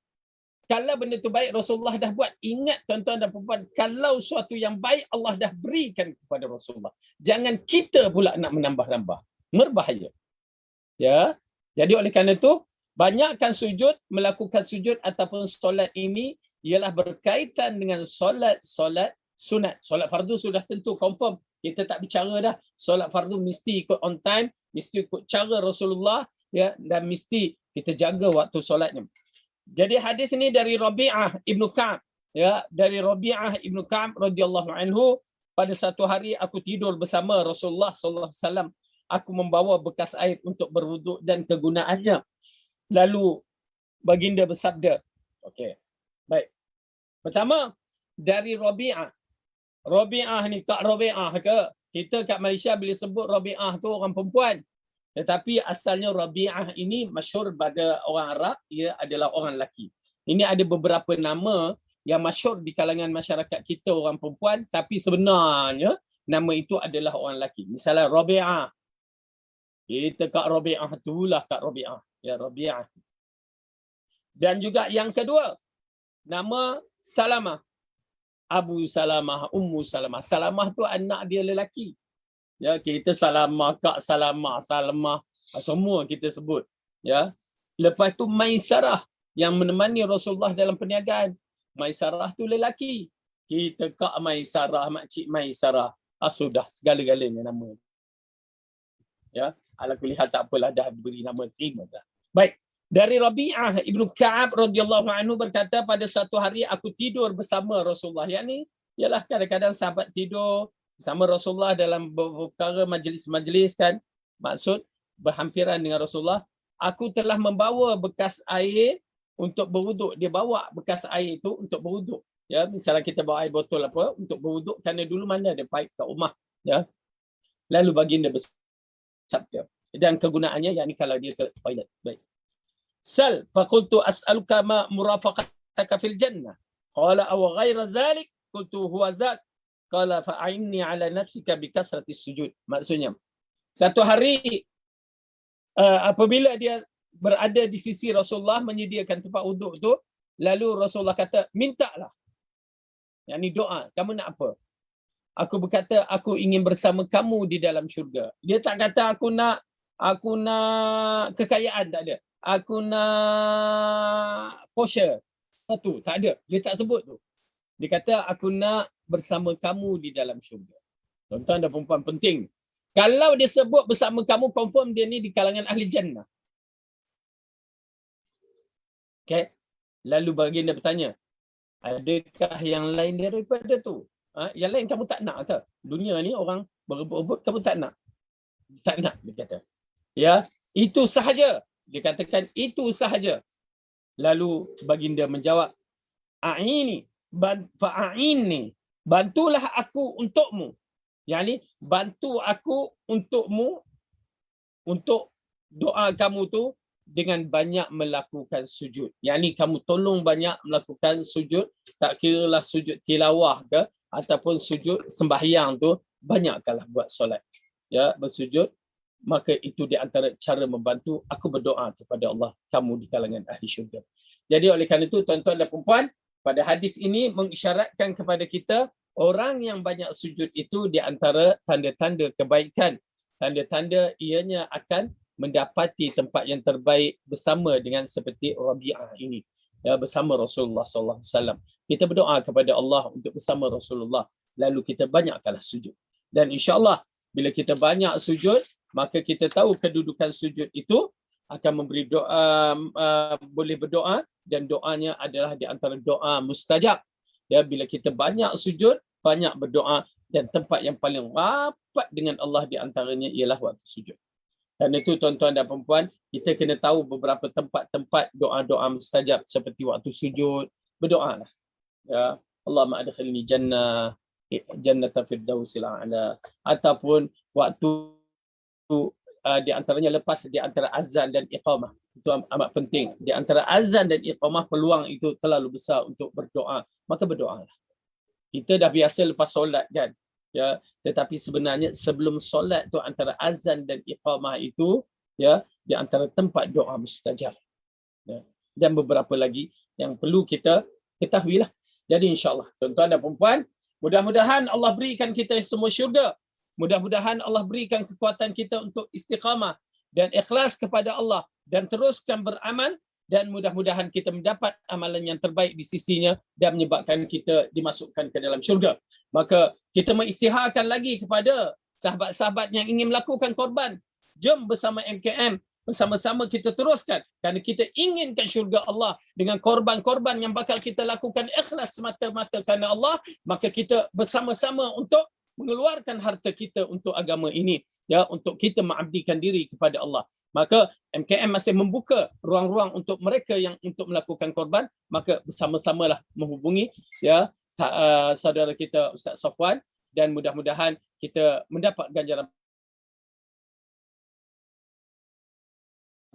Kalau benda tu baik, Rasulullah dah buat. Ingat tuan-tuan dan perempuan, kalau suatu yang baik Allah dah berikan kepada Rasulullah. Jangan kita pula nak menambah-nambah. Berbahaya. Ya. Jadi oleh kerana itu, banyakkan sujud, melakukan sujud ataupun solat ini ialah berkaitan dengan solat sunat. Solat fardu sudah tentu confirm. Kita tak bicara dah. Solat fardu mesti ikut on time, mesti ikut cara Rasulullah, ya, dan mesti kita jaga waktu solatnya. Jadi hadis ini dari Rabi'ah Ibnu Ka'ab, ya, dari Rabi'ah Ibnu Ka'ab radhiyallahu anhu, pada satu hari aku tidur bersama Rasulullah sallallahu alaihi wasallam. Aku membawa bekas air untuk berwuduk dan kegunaannya. Lalu baginda bersabda, okey. Baik. Pertama dari Rabi'ah. Rabi'ah ni Kak Rabi'ah ke? Kita kat Malaysia bila sebut Rabi'ah tu orang perempuan. Tetapi asalnya Rabi'ah ini masyhur pada orang Arab, ia adalah orang lelaki. Ini ada beberapa nama yang masyhur di kalangan masyarakat kita orang perempuan, tapi sebenarnya nama itu adalah orang lelaki. Misalnya Rabi'ah. Kita Kak Rabi'ah itulah Kak Rabi'ah. Ya, Rabi'ah. Dan juga yang kedua, nama Salamah. Abu Salamah, Ummu Salamah. Salamah tu anak dia lelaki. Ya, kita Salamah, Kak Salamah, Salamah, semua kita sebut. Ya. Lepas tu Maisarah. yang menemani Rasulullah dalam perniagaan. Maisarah tu lelaki. Kita Kak Maisarah, Makcik Maisarah. Sudah segala-galanya nama. Ya, ala kulli hal tak apalah, dah beri nama, terima dah. Baik. Dari Rabi'ah Ibnu Ka'ab radhiyallahu anhu berkata, pada satu hari aku tidur bersama Rasulullah. Yang ni ialah kadang-kadang sahabat tidur bersama Rasulullah dalam perkara majlis-majlis kan. Maksud berhampiran dengan Rasulullah. Aku telah membawa bekas air untuk berwuduk. Dia bawa bekas air itu untuk berwuduk. Ya, misalnya kita bawa air botol apa untuk berwuduk, kerana dulu mana ada paip kat rumah. Ya. Lalu baginda bersabda. Dan kegunaannya yakni kalau dia ke toilet. Baik. Sal faqultu as'aluka ma murafaqataka fil jannah. Qala aw ghaira zalik? Qultu huwa dzak. Qala fa'inni ala nafsika bi kasratis sujud. Maksudnya satu hari apabila dia berada di sisi Rasulullah menyediakan tempat wuduk tu, lalu Rasulullah kata, mintalah. Yang ni doa, kamu nak apa? Aku berkata, aku ingin bersama kamu di dalam syurga. Dia tak kata aku nak kekayaan, tak ada. Aku nak Porsche. Satu, tak ada. Dia tak sebut tu. Dia kata, aku nak bersama kamu di dalam syurga. Tuan-tuan dan perempuan penting. Kalau dia sebut bersama kamu, confirm dia ni di kalangan ahli jannah. Okay. Lalu baginda bertanya, adakah yang lain daripada tu? Yang lain kamu tak nak ke? Dunia ni orang berebut-rebut, kamu tak nak? Tak nak, dia kata. Ya, itu sahaja. Dia katakan, itu sahaja. Lalu baginda menjawab, a'ini, fa'a'ini, bantulah aku untukmu. Yani, bantu aku untukmu, untuk doa kamu tu, dengan banyak melakukan sujud. Yani kamu tolong banyak melakukan sujud, tak kiralah sujud tilawah ke ataupun sujud sembahyang tu, banyakkanlah buat solat. Ya, bersujud, maka itu di antara cara membantu aku berdoa kepada Allah, kamu di kalangan ahli syurga. Jadi oleh kerana itu tuan-tuan dan puan-puan, pada hadis ini mengisyaratkan kepada kita, orang yang banyak sujud itu di antara tanda-tanda kebaikan, tanda-tanda ianya akan mendapati tempat yang terbaik bersama dengan seperti Rabi'ah ini, ya, bersama Rasulullah SAW. Kita berdoa kepada Allah untuk bersama Rasulullah, lalu kita banyakkanlah sujud. Dan insya-Allah bila kita banyak sujud, maka kita tahu kedudukan sujud itu akan memberi doa, boleh berdoa, dan doanya adalah di antara doa mustajab. Ya, bila kita banyak sujud, banyak berdoa, dan tempat yang paling rapat dengan Allah di antaranya ialah waktu sujud. Dan itu tuan-tuan dan perempuan, kita kena tahu beberapa tempat-tempat doa-doa mustajab seperti waktu sujud, berdoalah. Ya, Allahumma adkhilni jannata firdausil a'la, ataupun waktu di antaranya lepas di antara azan dan iqamah. Itu amat penting. Di antara azan dan iqamah peluang itu terlalu besar untuk berdoa. Maka berdoalah. Kita dah biasa lepas solat kan. Ya, tetapi sebenarnya sebelum solat tu antara azan dan iqamah itu, ya, di antara tempat doa mustajab. Ya. Dan beberapa lagi yang perlu kita ketahuilah. Jadi insya-Allah tuan-tuan dan puan-puan, mudah-mudahan Allah berikan kita semua syurga. Mudah-mudahan Allah berikan kekuatan kita untuk istiqamah dan ikhlas kepada Allah dan teruskan beramal, dan mudah-mudahan kita mendapat amalan yang terbaik di sisinya dan menyebabkan kita dimasukkan ke dalam syurga. Maka kita mengisytiharkan lagi kepada sahabat-sahabat yang ingin melakukan korban. Jom bersama MKM, bersama-sama kita teruskan, kerana kita inginkan syurga Allah dengan korban-korban yang bakal kita lakukan ikhlas semata-mata kerana Allah. Maka kita bersama-sama untuk mengeluarkan harta kita untuk agama ini, ya, untuk kita mengabdikan diri kepada Allah. Maka MKM masih membuka ruang-ruang untuk mereka yang untuk melakukan korban. Maka bersama-samalah menghubungi, ya, saudara kita Ustaz Safwan, dan mudah-mudahan kita mendapat ganjaran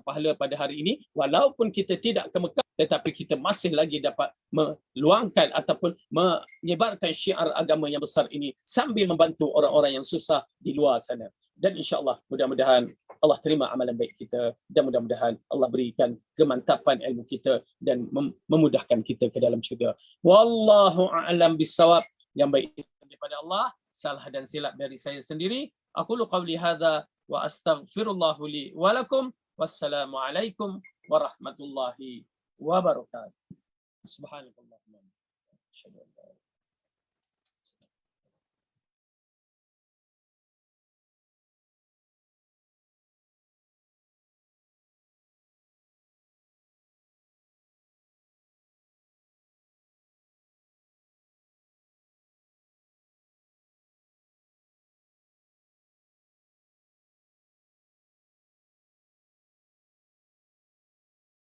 pahala pada hari ini, walaupun kita tidak ke Mekah, tetapi kita masih lagi dapat meluangkan ataupun menyebarkan syiar agama yang besar ini sambil membantu orang-orang yang susah di luar sana. Dan insya-Allah mudah-mudahan Allah terima amalan baik kita, dan mudah-mudahan Allah berikan kemantapan ilmu kita dan memudahkan kita ke dalam syurga. Wallahu a'lam bissawab. Yang baik daripada Allah, salah dan silap dari saya sendiri. Aqulu qawli hadza wa astaghfirullah li wa lakum. Wassalamualaikum warahmatullahi wabarakatuh. Subhanallah.